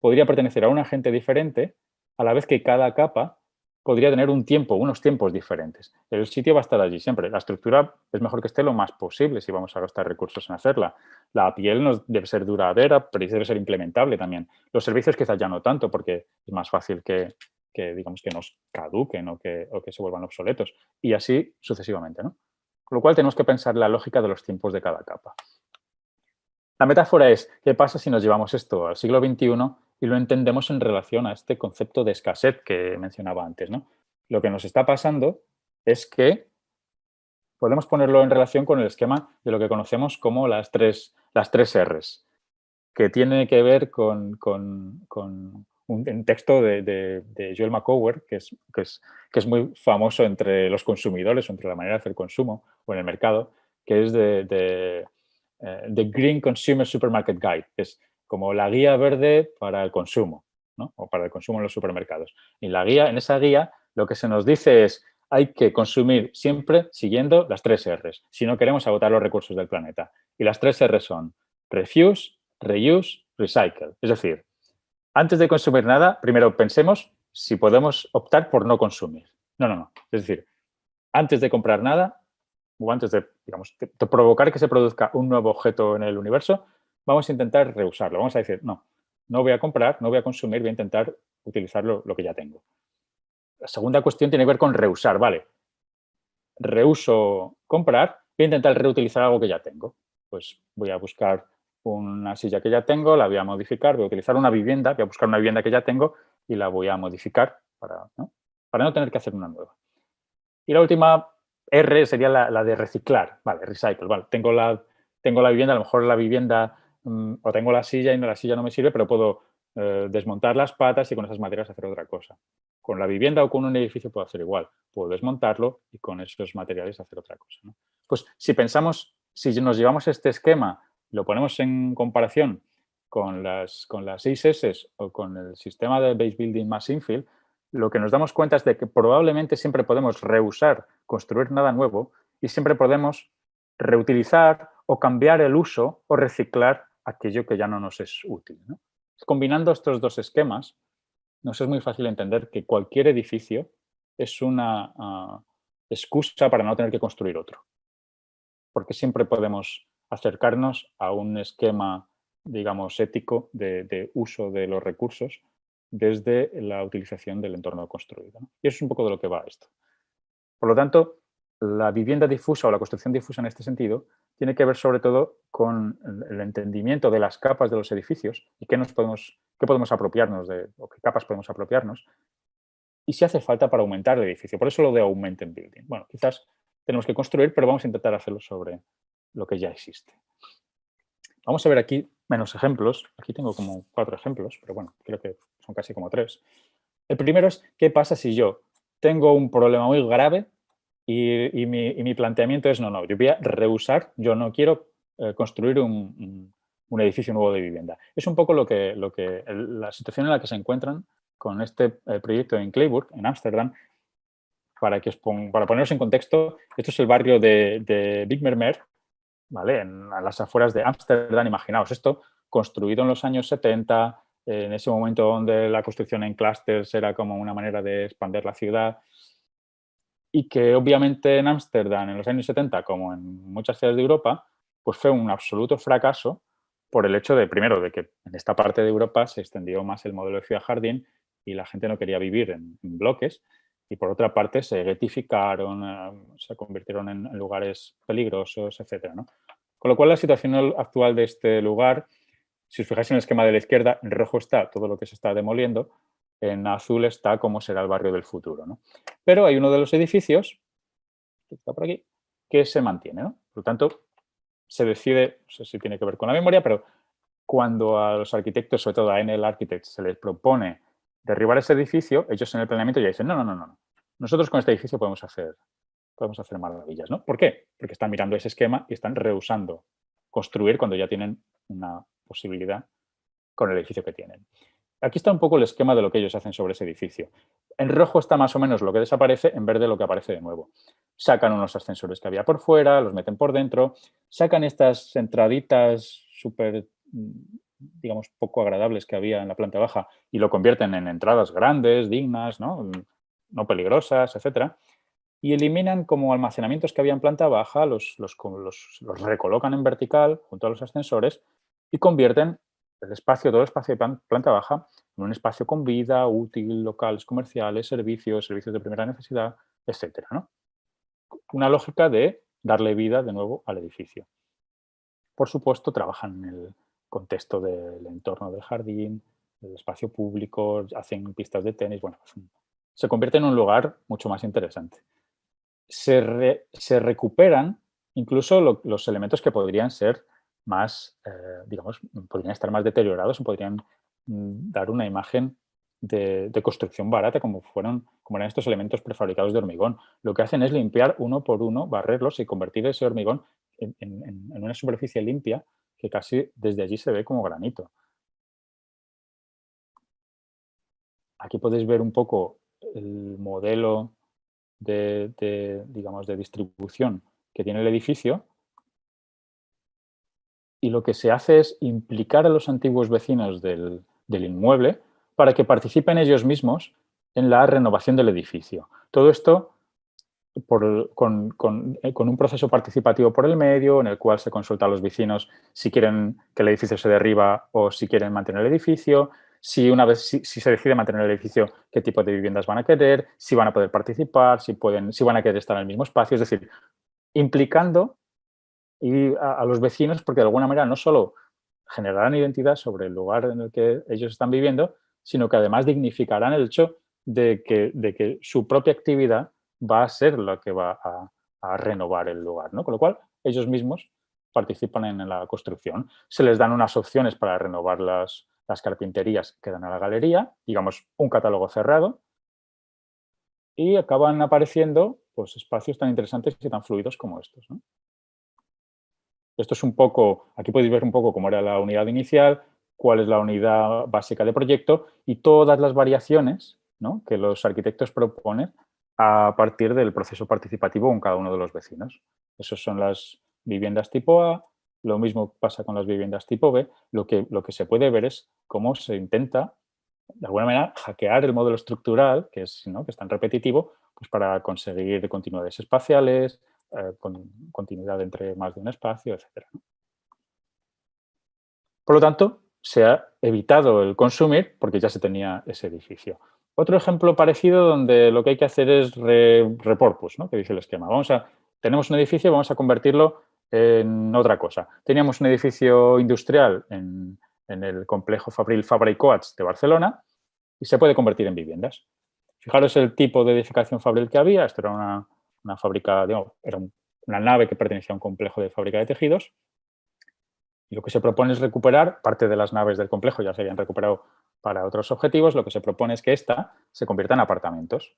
podría pertenecer a un agente diferente, a la vez que cada capa podría tener unos tiempos diferentes. El sitio va a estar allí siempre. La estructura es mejor que esté lo más posible si vamos a gastar recursos en hacerla. La piel no debe ser duradera, pero debe ser implementable también. Los servicios quizás ya no tanto, porque es más fácil digamos, que nos caduquen o que se vuelvan obsoletos. Y así sucesivamente, ¿no? Con lo cual tenemos que pensar la lógica de los tiempos de cada capa. La metáfora es, ¿qué pasa si nos llevamos esto al siglo XXI y lo entendemos en relación a este concepto de escasez que mencionaba antes, ¿no? Lo que nos está pasando es que podemos ponerlo en relación con el esquema de lo que conocemos como las tres Rs, que tiene que ver con un texto de Joel McCower, que es muy famoso entre los consumidores, entre la manera de hacer consumo o en el mercado, que es The Green Consumer Supermarket Guide, que es como la guía verde para el consumo, ¿no?, o para el consumo en los supermercados. Y en esa guía, lo que se nos dice es hay que consumir siempre siguiendo las 3 Rs, si no queremos agotar los recursos del planeta. Y las 3 Rs son refuse, reuse, recycle. Es decir, antes de consumir nada, primero pensemos si podemos optar por no consumir. No. Es decir, antes de comprar nada, o antes de, digamos, de provocar que se produzca un nuevo objeto en el universo, vamos a intentar reusarlo. Vamos a decir, no voy a comprar, no voy a consumir, voy a intentar utilizar lo que ya tengo. La segunda cuestión tiene que ver con reusar, ¿vale? Reuso comprar, voy a intentar reutilizar algo que ya tengo. Pues voy a buscar una silla que ya tengo, la voy a modificar, voy a utilizar una vivienda, voy a buscar una vivienda que ya tengo y la voy a modificar para no tener que hacer una nueva. Y la última R sería la de reciclar, vale, recycle, vale. Tengo la vivienda, a lo mejor la vivienda o tengo la silla y la silla no me sirve, pero puedo desmontar las patas y con esas materiales hacer otra cosa. Con la vivienda o con un edificio puedo hacer igual. Puedo desmontarlo y con esos materiales hacer otra cosa, ¿no? Pues si nos llevamos este esquema, lo ponemos en comparación con las 6 S o con el sistema de base building más infill, lo que nos damos cuenta es de que probablemente siempre podemos reusar, construir nada nuevo y siempre podemos reutilizar o cambiar el uso o reciclar aquello que ya no nos es útil, ¿no? Combinando estos dos esquemas, nos es muy fácil entender que cualquier edificio es una excusa para no tener que construir otro. Porque siempre podemos acercarnos a un esquema, digamos, ético de uso de los recursos desde la utilización del entorno construido, ¿no? Y eso es un poco de lo que va esto. Por lo tanto, la vivienda difusa o la construcción difusa en este sentido tiene que ver sobre todo con el entendimiento de las capas de los edificios y qué podemos apropiarnos o qué capas podemos apropiarnos y si hace falta para aumentar el edificio. Por eso lo de augmented building. Bueno, quizás tenemos que construir, pero vamos a intentar hacerlo sobre lo que ya existe. Vamos a ver aquí menos ejemplos. Aquí tengo como 4 ejemplos, pero bueno, creo que son casi como 3. El primero es, ¿qué pasa si yo tengo un problema muy grave y mi planteamiento es, no, yo voy a rehusar, yo no quiero construir un edificio nuevo de vivienda? Es un poco la situación en la que se encuentran con este proyecto en Clayburg, en Ámsterdam. Para poneros en contexto, esto es el barrio de Bijlmermeer, ¿vale? A las afueras de Ámsterdam. Imaginaos esto, construido en los años 70, en ese momento donde la construcción en clústeres era como una manera de expandir la ciudad, y que obviamente en Ámsterdam en los años 70, como en muchas ciudades de Europa, pues fue un absoluto fracaso por el hecho de, primero, de que en esta parte de Europa se extendió más el modelo de ciudad-jardín y la gente no quería vivir en bloques, y por otra parte se ghettificaron, se convirtieron en lugares peligrosos, etcétera, ¿no? Con lo cual la situación actual de este lugar, si os fijáis en el esquema de la izquierda, en rojo está todo lo que se está demoliendo, en azul está cómo será el barrio del futuro, ¿no? Pero hay uno de los edificios, que está por aquí, que se mantiene, ¿no? Por lo tanto, se decide, no sé si tiene que ver con la memoria, pero cuando a los arquitectos, sobre todo a Enel Architects, se les propone derribar ese edificio, ellos en el planeamiento ya dicen, no. Nosotros con este edificio podemos hacer maravillas, ¿no? ¿Por qué? Porque están mirando ese esquema y están rehusando construir cuando ya tienen una posibilidad con el edificio que tienen. Aquí está un poco el esquema de lo que ellos hacen sobre ese edificio. En rojo está más o menos lo que desaparece, en verde lo que aparece de nuevo. Sacan unos ascensores que había por fuera, los meten por dentro, sacan estas entraditas súper, digamos, poco agradables que había en la planta baja y lo convierten en entradas grandes, dignas, no peligrosas, etcétera. Y eliminan como almacenamientos que había en planta baja, los recolocan en vertical junto a los ascensores y convierten todo el espacio de planta baja en un espacio con vida, útil, locales comerciales, servicios de primera necesidad, etcétera, ¿no? Una lógica de darle vida de nuevo al edificio. Por supuesto, trabajan en el contexto del entorno del jardín, del espacio público, hacen pistas de tenis, bueno, se convierte en un lugar mucho más interesante. Se recuperan incluso los elementos que podrían ser más, digamos, podrían estar más deteriorados o podrían dar una imagen de construcción barata como eran estos elementos prefabricados de hormigón. Lo que hacen es limpiar uno por uno, barrerlos y convertir ese hormigón en una superficie limpia que casi desde allí se ve como granito. Aquí podéis ver un poco el modelo digamos, de distribución que tiene el edificio, y lo que se hace es implicar a los antiguos vecinos del inmueble para que participen ellos mismos en la renovación del edificio. Todo esto con un proceso participativo por el medio, en el cual se consulta a los vecinos si quieren que el edificio se derriba o si quieren mantener el edificio, si se decide mantener el edificio, qué tipo de viviendas van a querer, si van a poder participar, si van a querer estar en el mismo espacio. Es decir, implicando a los vecinos, porque de alguna manera no solo generarán identidad sobre el lugar en el que ellos están viviendo, sino que además dignificarán el hecho de que su propia actividad va a ser la que va a renovar el lugar, ¿no? Con lo cual, ellos mismos participan en la construcción. Se les dan unas opciones para renovar las carpinterías que dan a la galería, digamos, un catálogo cerrado, y acaban apareciendo pues, espacios tan interesantes y tan fluidos como estos, ¿no? Esto es un poco, aquí podéis ver un poco cómo era la unidad inicial, cuál es la unidad básica de proyecto y todas las variaciones, ¿no?, que los arquitectos proponen a partir del proceso participativo con cada uno de los vecinos. Esas son las viviendas tipo A, lo mismo pasa con las viviendas tipo B. Lo que se puede ver es cómo se intenta, de alguna manera, hackear el modelo estructural, que es tan repetitivo, pues para conseguir continuidades espaciales, con continuidad entre más de un espacio, etcétera, ¿no? Por lo tanto, se ha evitado el consumir porque ya se tenía ese edificio. Otro ejemplo parecido donde lo que hay que hacer es repurpose, ¿no? Que dice el esquema. Tenemos un edificio, vamos a convertirlo en otra cosa. Teníamos un edificio industrial en el complejo Fabril Fabra y Coats de Barcelona y se puede convertir en viviendas. Fijaros el tipo de edificación Fabril que había. Esto era una fábrica, digamos, era una nave que pertenecía a un complejo de fábrica de tejidos. Y lo que se propone es recuperar, parte de las naves del complejo ya se habían recuperado para otros objetivos, lo que se propone es que esta se convierta en apartamentos.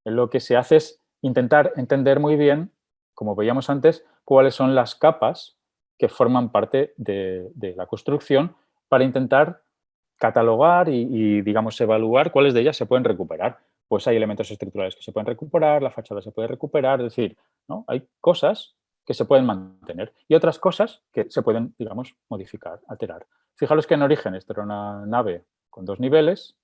Lo que se hace es intentar entender muy bien, como veíamos antes, cuáles son las capas que forman parte de la construcción para intentar catalogar digamos, evaluar cuáles de ellas se pueden recuperar. Pues hay elementos estructurales que se pueden recuperar, la fachada se puede recuperar, es decir, ¿no? Hay cosas que se pueden mantener y otras cosas que se pueden, digamos, modificar, alterar. Fijaros que en origen esto era una nave con 2 niveles,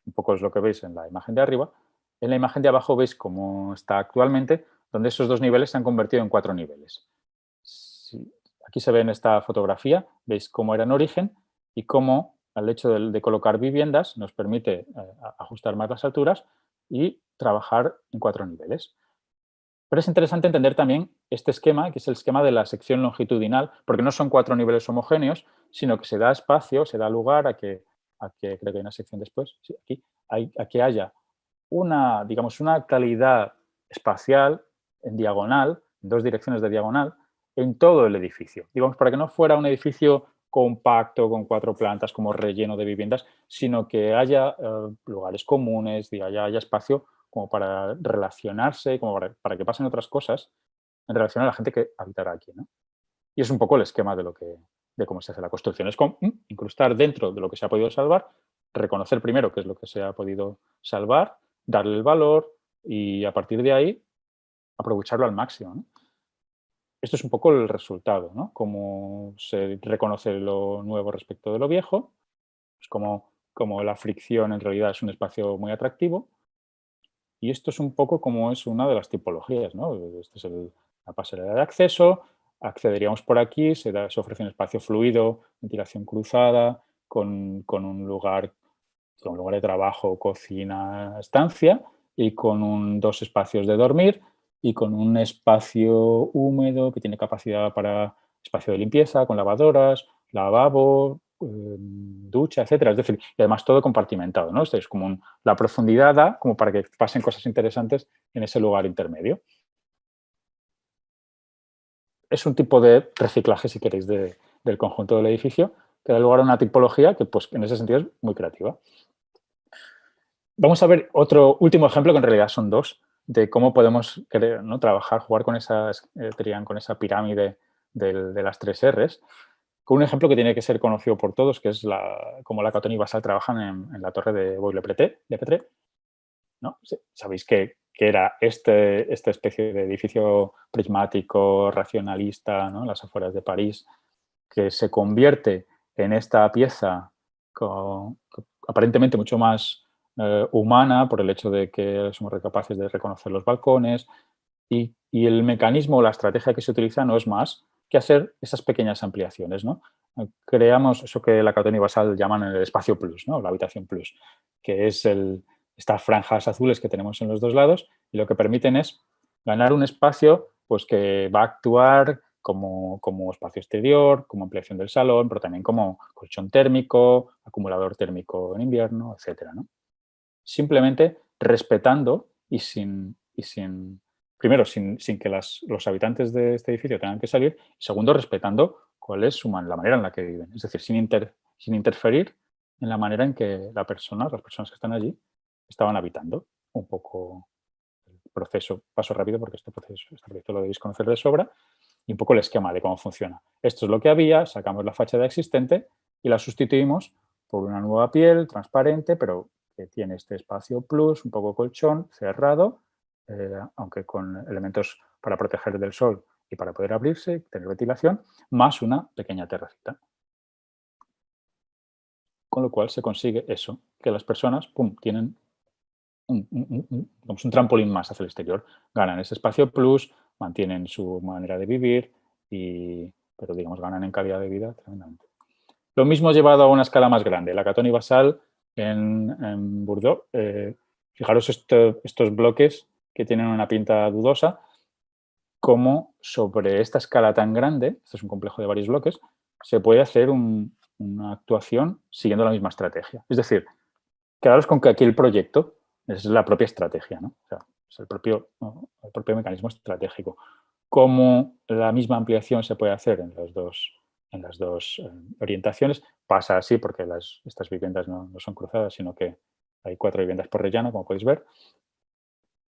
un poco es lo que veis en la imagen de arriba. En la imagen de abajo veis cómo está actualmente, donde esos 2 niveles se han convertido en 4 niveles. Aquí se ve en esta fotografía, veis cómo era en origen y cómo al hecho de colocar viviendas nos permite ajustar más las alturas y trabajar en 4 niveles. Pero es interesante entender también este esquema, que es el esquema de la sección longitudinal, porque no son 4 niveles homogéneos, sino que se da espacio, se da lugar creo que hay una sección después, sí, aquí, a que haya digamos, una calidad espacial en diagonal, en 2 direcciones de diagonal, en todo el edificio. Digamos, para que no fuera un edificio compacto con 4 plantas como relleno de viviendas, sino que haya lugares comunes, haya espacio como para relacionarse, como para que pasen otras cosas en relación a la gente que habitará aquí, ¿no? Y es un poco el esquema de cómo se hace la construcción. Es incrustar dentro de lo que se ha podido salvar, reconocer primero qué es lo que se ha podido salvar, darle el valor y a partir de ahí aprovecharlo al máximo, ¿no? Esto es un poco el resultado, ¿no? Cómo se reconoce lo nuevo respecto de lo viejo, pues como la fricción en realidad es un espacio muy atractivo. Y esto es un poco como es una de las tipologías, ¿no? Esta es la pasarela de acceso, accederíamos por aquí, se ofrece un espacio fluido, ventilación cruzada, con un lugar de trabajo, cocina, estancia, y con 2 espacios de dormir y con un espacio húmedo que tiene capacidad para espacio de limpieza, con lavadoras, lavabo, ducha, etcétera. Es decir, y además todo compartimentado, ¿no? Esto es como la profundidad da como para que pasen cosas interesantes en ese lugar intermedio. Es un tipo de reciclaje, si queréis, del conjunto del edificio, que da lugar a una tipología que, pues, en ese sentido es muy creativa. Vamos a ver otro último ejemplo, que en realidad son 2, de cómo podemos ¿no? trabajar, jugar con con esa pirámide de las 3 Rs, con un ejemplo que tiene que ser conocido por todos, que es cómo la Catón y Basalt trabajan en la torre de Bois-le-Pretre, ¿no? Sabéis que era esta especie de edificio prismático, racionalista, ¿no? En las afueras de París, que se convierte en esta pieza aparentemente mucho más humana por el hecho de que somos capaces de reconocer los balcones y el mecanismo o la estrategia que se utiliza no es más que hacer esas pequeñas ampliaciones, ¿no? Creamos eso que la Catón y Basalt llaman el espacio plus, ¿no? La habitación plus, que es estas franjas azules que tenemos en los 2 lados y lo que permiten es ganar un espacio pues, que va a actuar como espacio exterior, como ampliación del salón, pero también como colchón térmico, acumulador térmico en invierno, etcétera, ¿no? Simplemente respetando primero, sin que los habitantes de este edificio tengan que salir, y segundo, respetando cuál es la manera en la que viven. Es decir, sin interferir en la manera en que las personas que están allí, estaban habitando. Un poco el proceso, paso rápido porque este proyecto lo debéis conocer de sobra, y un poco el esquema de cómo funciona. Esto es lo que había, sacamos la fachada existente y la sustituimos por una nueva piel transparente, pero que tiene este espacio plus, un poco colchón, cerrado, aunque con elementos para proteger del sol y para poder abrirse, tener ventilación, más una pequeña terracita. Con lo cual se consigue eso, que las personas tienen un trampolín más hacia el exterior. Ganan ese espacio plus, mantienen su manera de vivir y pero digamos ganan en calidad de vida tremendamente. Lo mismo llevado a una escala más grande. La Catón y Basal en Bordeaux. Fijaros estos bloques que tienen una pinta dudosa, como sobre esta escala tan grande, esto es un complejo de varios bloques, se puede hacer una actuación siguiendo la misma estrategia. Es decir, quedaros con que aquí el proyecto es la propia estrategia, ¿no? O sea, es el propio mecanismo estratégico. Cómo la misma ampliación se puede hacer en las dos orientaciones. Pasa así porque estas viviendas no son cruzadas, sino que hay 4 viviendas por rellano, como podéis ver,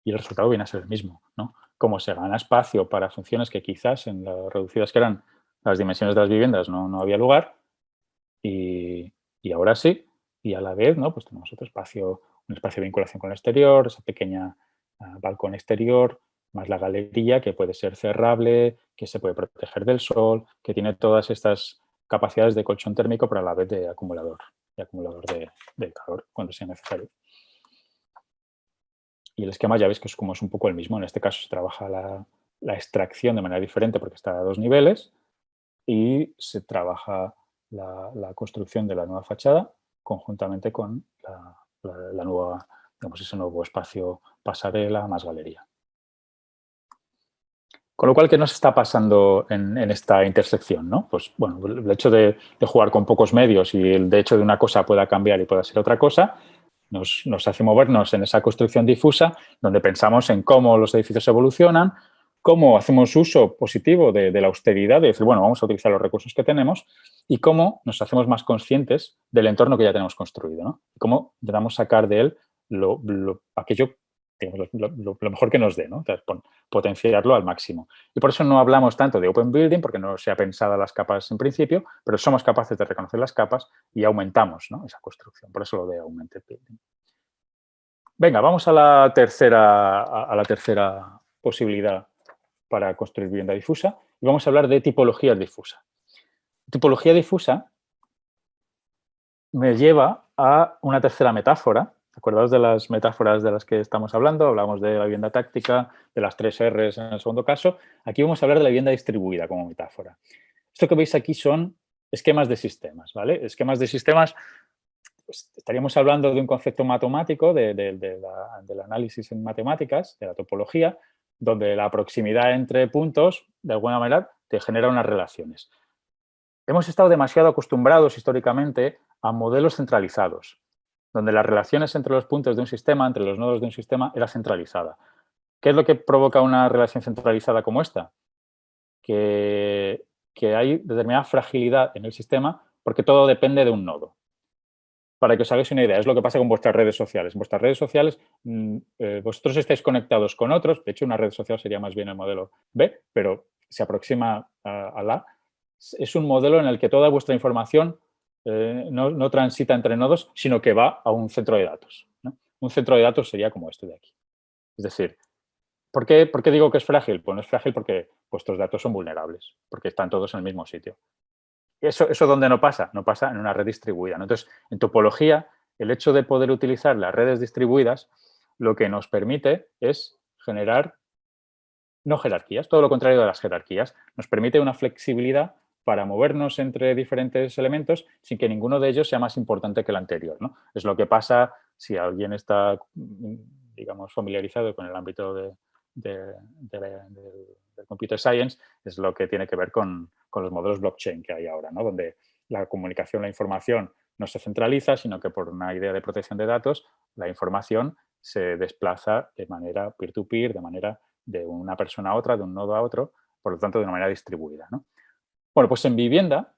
y el resultado viene a ser el mismo, ¿no? Cómo se gana espacio para funciones que quizás en las reducidas que eran las dimensiones de las viviendas no había lugar, y ahora sí, y a la vez, ¿no? Pues tenemos otro espacio, un espacio de vinculación con el exterior, esa pequeña balcón exterior, más la galería que puede ser cerrable, que se puede proteger del sol, que tiene todas estas capacidades de colchón térmico, pero a la vez de acumulador de calor cuando sea necesario. Y el esquema ya veis que es un poco el mismo. En este caso se trabaja la extracción de manera diferente porque está a 2 niveles y se trabaja la construcción de la nueva fachada conjuntamente con la nueva, digamos, ese nuevo espacio pasarela más galería. Con lo cual, ¿qué nos está pasando en esta intersección, ¿no? Pues, bueno, el hecho de jugar con pocos medios y el hecho de una cosa pueda cambiar y pueda ser otra cosa, nos hace movernos en esa construcción difusa donde pensamos en cómo los edificios evolucionan, cómo hacemos uso positivo de la austeridad, de decir, bueno, vamos a utilizar los recursos que tenemos y cómo nos hacemos más conscientes del entorno que ya tenemos construido, ¿no? Y cómo intentamos sacar de él aquello, digamos, lo mejor que nos dé, ¿no? Entonces, potenciarlo al máximo. Y por eso no hablamos tanto de Open Building, porque no se ha pensado las capas en principio, pero somos capaces de reconocer las capas y aumentamos, ¿no? Esa construcción. Por eso lo de Augmented Building. Venga, vamos a la tercera posibilidad para construir vivienda difusa y vamos a hablar de tipologías difusas. Tipología difusa me lleva a una tercera metáfora. ¿Acordaos de las metáforas de las que estamos hablando? Hablamos de la vivienda táctica, de las 3 Rs en el segundo caso. Aquí vamos a hablar de la vivienda distribuida como metáfora. Esto que veis aquí son esquemas de sistemas, ¿vale? Esquemas de sistemas, pues, estaríamos hablando de un concepto matemático, del análisis en matemáticas, de la topología, donde la proximidad entre puntos, de alguna manera, te genera unas relaciones. Hemos estado demasiado acostumbrados históricamente a modelos centralizados, donde las relaciones entre los puntos de un sistema, entre los nodos de un sistema, era centralizada. ¿Qué es lo que provoca una relación centralizada como esta? Que hay determinada fragilidad en el sistema porque todo depende de un nodo. Para que os hagáis una idea, es lo que pasa con vuestras redes sociales. En vuestras redes sociales, vosotros estáis conectados con otros, de hecho una red social sería más bien el modelo B, pero se aproxima a la. Es un modelo en el que toda vuestra información no transita entre nodos, sino que va a un centro de datos, ¿no? Un centro de datos sería como este de aquí. Es decir, ¿por qué digo que es frágil? Pues no es frágil porque vuestros datos son vulnerables, porque están todos en el mismo sitio. ¿Eso dónde no pasa? No pasa en una red distribuida, ¿no? Entonces, en topología, el hecho de poder utilizar las redes distribuidas lo que nos permite es generar no jerarquías, todo lo contrario de las jerarquías. Nos permite una flexibilidad para movernos entre diferentes elementos sin que ninguno de ellos sea más importante que el anterior, ¿no? Es lo que pasa si alguien está, digamos, familiarizado con el ámbito del computer science, es lo que tiene que ver con los modelos blockchain que hay ahora, ¿no? Donde la comunicación, la información no se centraliza, sino que por una idea de protección de datos, la información se desplaza de manera peer-to-peer, de manera de una persona a otra, de un nodo a otro, por lo tanto, de una manera distribuida, ¿no? Bueno, pues en vivienda,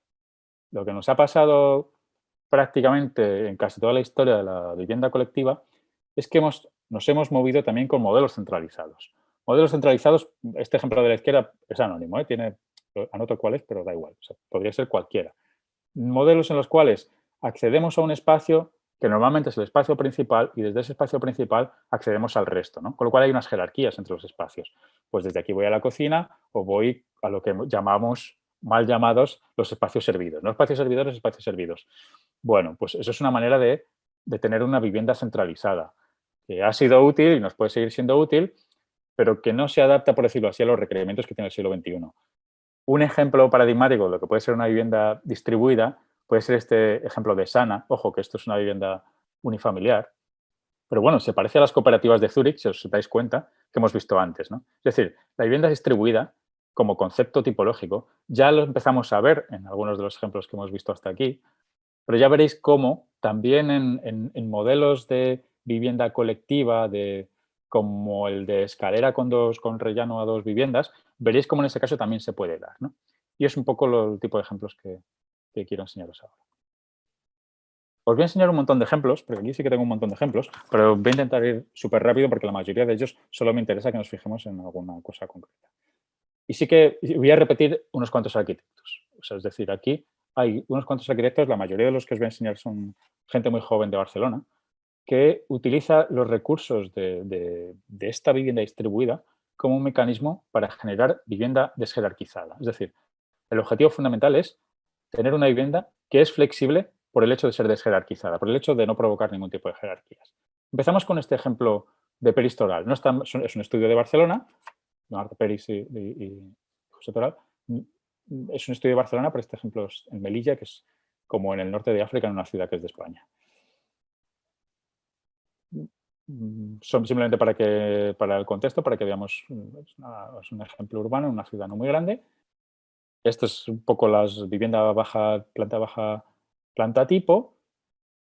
lo que nos ha pasado prácticamente en casi toda la historia de la vivienda colectiva es que nos hemos movido también con modelos centralizados. Modelos centralizados, este ejemplo de la izquierda es anónimo, anoto cuál es, pero da igual, o sea, podría ser cualquiera. Modelos en los cuales accedemos a un espacio que normalmente es el espacio principal y desde ese espacio principal accedemos al resto, ¿no? Con lo cual hay unas jerarquías entre los espacios. Pues desde aquí voy a la cocina o voy a lo que llamamos, mal llamados, los espacios servidos. No espacios servidores, espacios servidos. Bueno, pues eso es una manera de tener una vivienda centralizada, que ha sido útil y nos puede seguir siendo útil, pero que no se adapta, por decirlo así, a los requerimientos que tiene el siglo XXI. Un ejemplo paradigmático de lo que puede ser una vivienda distribuida puede ser este ejemplo de Sana. Ojo, que esto es una vivienda unifamiliar. Pero bueno, se parece a las cooperativas de Zúrich, si os dais cuenta, que hemos visto antes, ¿no? Es decir, la vivienda distribuida, como concepto tipológico, ya lo empezamos a ver en algunos de los ejemplos que hemos visto hasta aquí, pero ya veréis cómo también en modelos de vivienda colectiva, como el de escalera con rellano a dos viviendas, veréis cómo en ese caso también se puede dar, ¿no? Y es un poco el tipo de ejemplos que quiero enseñaros ahora. Os voy a enseñar un montón de ejemplos, porque aquí sí que tengo un montón de ejemplos, pero voy a intentar ir súper rápido porque la mayoría de ellos solo me interesa que nos fijemos en alguna cosa concreta. Y sí que voy a repetir unos cuantos arquitectos. O sea, es decir, aquí hay unos cuantos arquitectos, la mayoría de los que os voy a enseñar son gente muy joven de Barcelona, que utiliza los recursos de esta vivienda distribuida como un mecanismo para generar vivienda desjerarquizada. Es decir, el objetivo fundamental es tener una vivienda que es flexible por el hecho de ser desjerarquizada, por el hecho de no provocar ningún tipo de jerarquías. Empezamos con este ejemplo de Peris Toral. No está, es un estudio de Barcelona, Marta Peris y José Toral. Es un estudio de Barcelona, pero este ejemplo es en Melilla, que es como en el norte de África, en una ciudad que es de España. Son simplemente para el contexto, para que veamos, es un ejemplo urbano en una ciudad no muy grande. Esto es un poco las vivienda baja, planta tipo,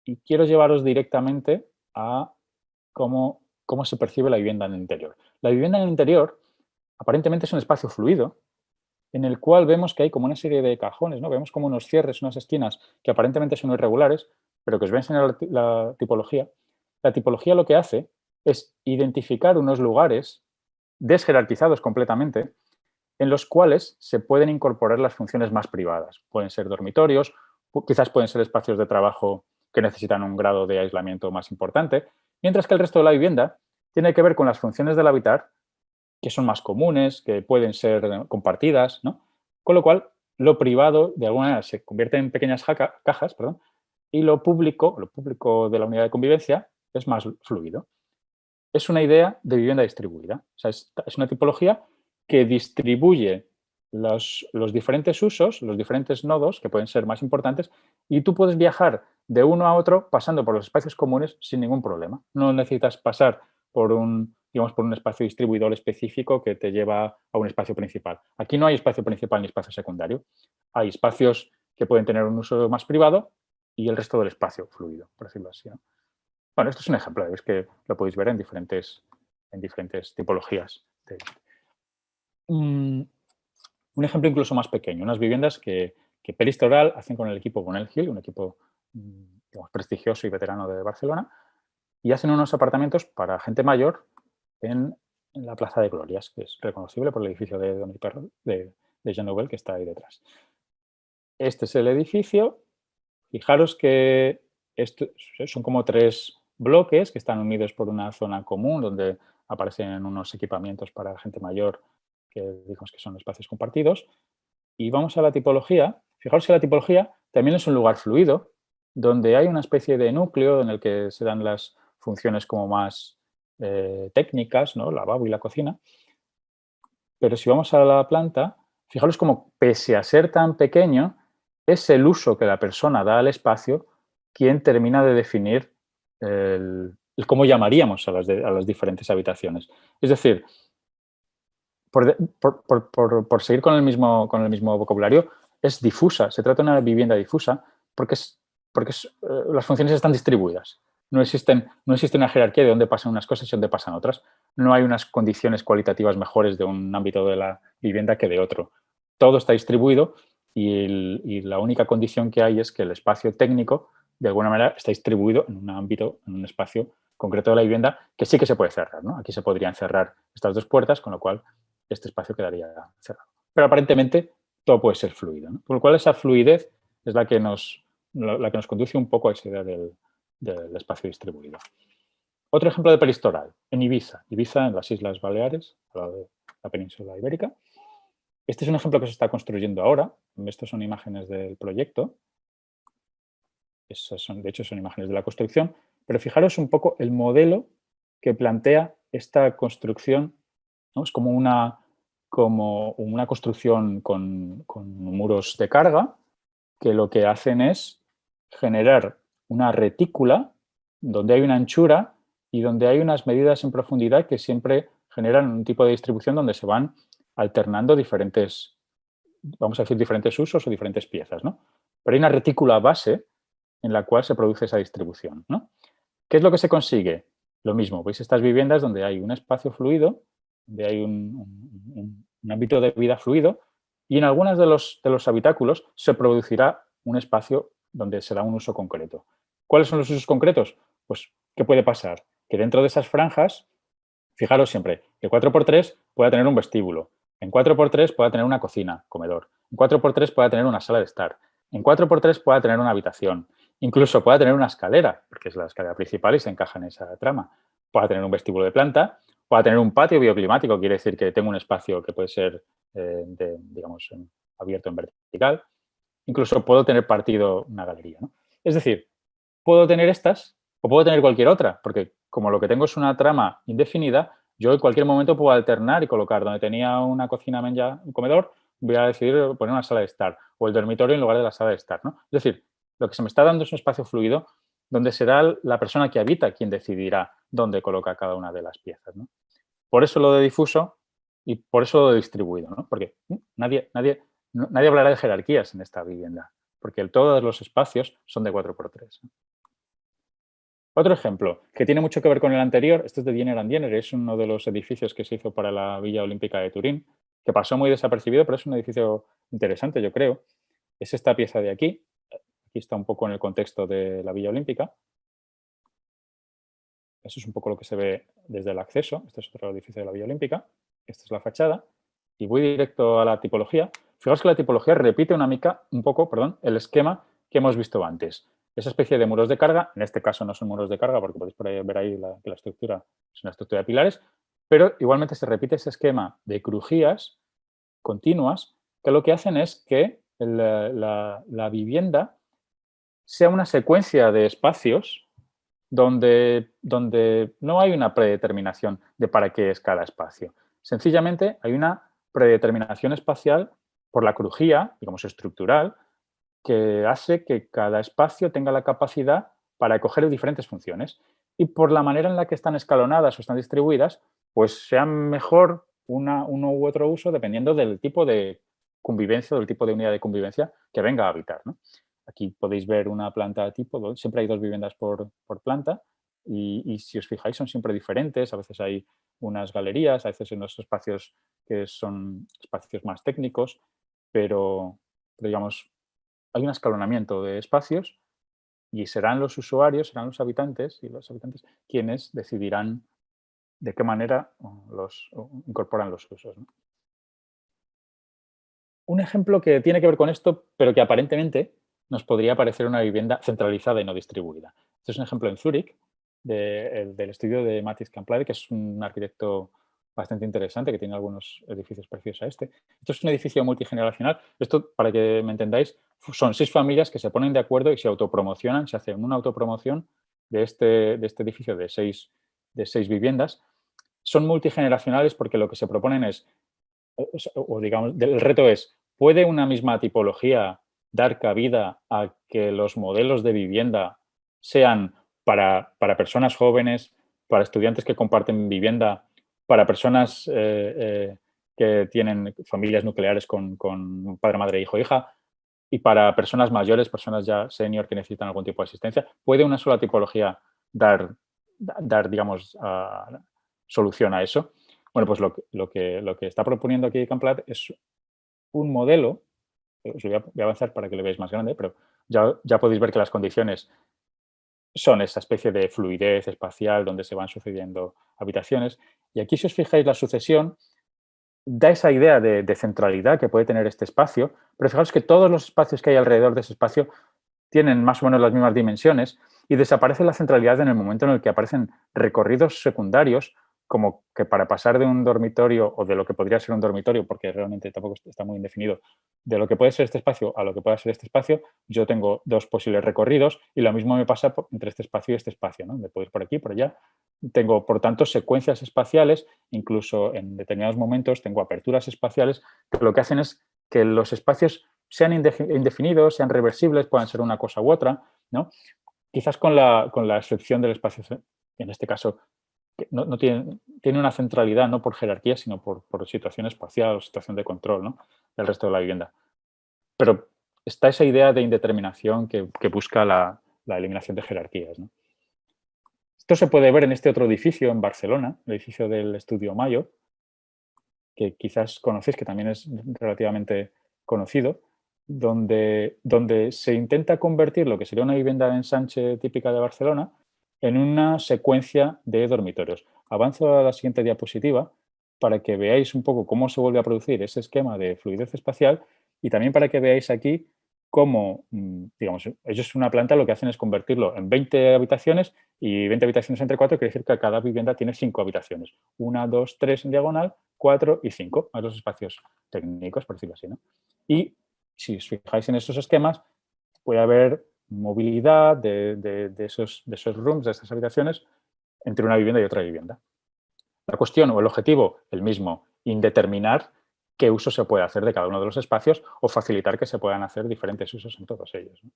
y quiero llevaros directamente a cómo se percibe la vivienda en el interior. La vivienda en el interior aparentemente es un espacio fluido en el cual vemos que hay como una serie de cajones, ¿no? Vemos como unos cierres, unas esquinas que aparentemente son irregulares, pero que os voy a enseñar la tipología. La tipología lo que hace es identificar unos lugares desjerarquizados completamente en los cuales se pueden incorporar las funciones más privadas. Pueden ser dormitorios, quizás pueden ser espacios de trabajo que necesitan un grado de aislamiento más importante, mientras que el resto de la vivienda tiene que ver con las funciones del habitar que son más comunes, que pueden ser compartidas, ¿no? Con lo cual, lo privado, de alguna manera, se convierte en pequeñas cajas, perdón, y lo público de la unidad de convivencia es más fluido. Es una idea de vivienda distribuida. O sea, es una tipología que distribuye los diferentes usos, los diferentes nodos, que pueden ser más importantes, y tú puedes viajar de uno a otro pasando por los espacios comunes sin ningún problema. No necesitas pasar por un espacio distribuidor específico que te lleva a un espacio principal. Aquí no hay espacio principal ni espacio secundario. Hay espacios que pueden tener un uso más privado y el resto del espacio fluido, por decirlo así, ¿no? Bueno, esto es un ejemplo, es que lo podéis ver en diferentes tipologías. Un ejemplo incluso más pequeño, unas viviendas que Peris Toral hacen con el equipo Bonell Hill, un equipo prestigioso y veterano de Barcelona, y hacen unos apartamentos para gente mayor en la Plaza de Glorias, que es reconocible por el edificio de Don Perro, de Jean Nouvel, que está ahí detrás. Este es el edificio. Fijaros que son como 3 bloques que están unidos por una zona común donde aparecen unos equipamientos para gente mayor que digamos que son espacios compartidos. Y vamos a la tipología. Fijaros que la tipología también es un lugar fluido donde hay una especie de núcleo en el que se dan las funciones como más técnicas, ¿no? Lavabo y la cocina. Pero si vamos a la planta, fijaros como pese a ser tan pequeño, es el uso que la persona da al espacio quien termina de definir el cómo llamaríamos a las diferentes habitaciones. Es decir, por seguir con el mismo vocabulario, es difusa. Se trata de una vivienda difusa porque las funciones están distribuidas. No existe una jerarquía de dónde pasan unas cosas y dónde pasan otras. No hay unas condiciones cualitativas mejores de un ámbito de la vivienda que de otro. Todo está distribuido y la única condición que hay es que el espacio técnico, de alguna manera, está distribuido en un ámbito, en un espacio concreto de la vivienda que sí que se puede cerrar, ¿no? Aquí se podrían cerrar estas 2 puertas, con lo cual este espacio quedaría cerrado. Pero aparentemente todo puede ser fluido, ¿no? Por lo cual esa fluidez es la que nos conduce un poco a esa idea del espacio distribuido. Otro ejemplo de Peris Toral, en Ibiza. Ibiza, en las Islas Baleares, a la de la península ibérica. Este es un ejemplo que se está construyendo ahora. Estos son imágenes del proyecto. De hecho, son imágenes de la construcción. Pero fijaros un poco el modelo que plantea esta construcción, ¿no? Es como una como una construcción con muros de carga que lo que hacen es generar una retícula donde hay una anchura y donde hay unas medidas en profundidad que siempre generan un tipo de distribución donde se van alternando diferentes, vamos a decir, diferentes usos o diferentes piezas, ¿no? Pero hay una retícula base en la cual se produce esa distribución, ¿no? ¿Qué es lo que se consigue? Lo mismo, veis estas viviendas donde hay un espacio fluido, donde hay un ámbito de vida fluido y en algunos de los habitáculos se producirá un espacio donde se da un uso concreto. ¿Cuáles son los usos concretos? Pues, ¿qué puede pasar? Que dentro de esas franjas, fijaros siempre, que 4x3 pueda tener un vestíbulo, en 4x3 pueda tener una cocina, comedor, en 4x3 pueda tener una sala de estar, en 4x3 pueda tener una habitación, incluso pueda tener una escalera, porque es la escalera principal y se encaja en esa trama, pueda tener un vestíbulo de planta, pueda tener un patio bioclimático, quiere decir que tengo un espacio que puede ser, digamos, abierto en vertical, incluso puedo tener partido una galería, ¿no? Es decir, puedo tener estas o puedo tener cualquier otra, porque como lo que tengo es una trama indefinida, yo en cualquier momento puedo alternar y colocar donde tenía una cocina, un comedor, voy a decidir poner una sala de estar o el dormitorio en lugar de la sala de estar, ¿no? Es decir, lo que se me está dando es un espacio fluido donde será la persona que habita quien decidirá dónde coloca cada una de las piezas, ¿no? Por eso lo de difuso y por eso lo de distribuido, ¿no? Porque nadie hablará de jerarquías en esta vivienda, porque todos los espacios son de 4x3. Otro ejemplo, que tiene mucho que ver con el anterior, este es de Diener and Diener, es uno de los edificios que se hizo para la Villa Olímpica de Turín, que pasó muy desapercibido, pero es un edificio interesante, yo creo. Es esta pieza de aquí. Aquí está un poco en el contexto de la Villa Olímpica. Eso es un poco lo que se ve desde el acceso. Este es otro edificio de la Villa Olímpica. Esta es la fachada. Y voy directo a la tipología. Fijaos que la tipología repite un poco, el esquema que hemos visto antes. Esa especie de muros de carga, en este caso no son muros de carga porque podéis ver ahí que la estructura es una estructura de pilares, pero igualmente se repite ese esquema de crujías continuas que lo que hacen es que la vivienda sea una secuencia de espacios donde no hay una predeterminación de para qué es cada espacio. Sencillamente hay una predeterminación espacial por la crujía, digamos, estructural, que hace que cada espacio tenga la capacidad para acoger diferentes funciones. Y por la manera en la que están escalonadas o están distribuidas, pues sean mejor uno u otro uso dependiendo del tipo de convivencia o del tipo de unidad de convivencia que venga a habitar, ¿no? Aquí podéis ver una planta tipo, siempre hay 2 viviendas por planta y si os fijáis son siempre diferentes, a veces hay unas galerías, a veces unos espacios que son espacios más técnicos, pero digamos, hay un escalonamiento de espacios y serán los usuarios, serán los habitantes y los habitantes quienes decidirán de qué manera incorporan los usos, ¿no? Un ejemplo que tiene que ver con esto, pero que aparentemente nos podría parecer una vivienda centralizada y no distribuida. Este es un ejemplo en Zúrich del estudio de Mathis Camplade, que es un arquitecto bastante interesante, que tiene algunos edificios parecidos a este. Esto es un edificio multigeneracional. Esto, para que me entendáis, son 6 familias que se ponen de acuerdo y se autopromocionan, se hacen una autopromoción de este edificio de 6 viviendas. Son multigeneracionales porque lo que se proponen es, o digamos, el reto es, ¿puede una misma tipología dar cabida a que los modelos de vivienda sean para personas jóvenes, para estudiantes que comparten vivienda, para personas que tienen familias nucleares con padre, madre, hijo, hija, y para personas mayores, personas ya senior que necesitan algún tipo de asistencia? ¿Puede una sola tipología dar digamos, solución a eso? Bueno, pues lo que está proponiendo aquí Camplade es un modelo, os lo voy a avanzar para que lo veáis más grande, pero ya podéis ver que las condiciones son esa especie de fluidez espacial donde se van sucediendo habitaciones. Y aquí, si os fijáis, la sucesión da esa idea de centralidad que puede tener este espacio, pero fijaos que todos los espacios que hay alrededor de ese espacio tienen más o menos las mismas dimensiones y desaparece la centralidad en el momento en el que aparecen recorridos secundarios como que para pasar de un dormitorio o de lo que podría ser un dormitorio, porque realmente tampoco está muy indefinido, de lo que puede ser este espacio a lo que pueda ser este espacio, yo tengo dos posibles recorridos y lo mismo me pasa entre este espacio y este espacio, ¿no? Me puedo ir por aquí, por allá. Tengo, por tanto, secuencias espaciales, incluso en determinados momentos tengo aperturas espaciales que lo que hacen es que los espacios sean indefinidos, sean reversibles, puedan ser una cosa u otra, ¿no? Quizás con la excepción del espacio, en este caso, que no tiene una centralidad no por jerarquía, sino por situación espacial o situación de control, ¿no?, del resto de la vivienda. Pero está esa idea de indeterminación que busca la eliminación de jerarquías, ¿no? Esto se puede ver en este otro edificio en Barcelona, el edificio del Estudio Mayo, que quizás conocéis, que también es relativamente conocido, donde se intenta convertir lo que sería una vivienda de ensanche típica de Barcelona en una secuencia de dormitorios. Avanzo a la siguiente diapositiva para que veáis un poco cómo se vuelve a producir ese esquema de fluidez espacial y también para que veáis aquí cómo, digamos, ellos una planta lo que hacen es convertirlo en 20 habitaciones y 20 habitaciones entre 4 quiere decir que cada vivienda tiene 5 habitaciones. 1, 2, 3 en diagonal, 4 y 5, a los espacios técnicos, por decirlo así, ¿no? Y si os fijáis en esos esquemas, puede haber movilidad de esos rooms, de estas habitaciones, entre una vivienda y otra vivienda. La cuestión o el objetivo, el mismo, indeterminar qué uso se puede hacer de cada uno de los espacios o facilitar que se puedan hacer diferentes usos en todos ellos, ¿no?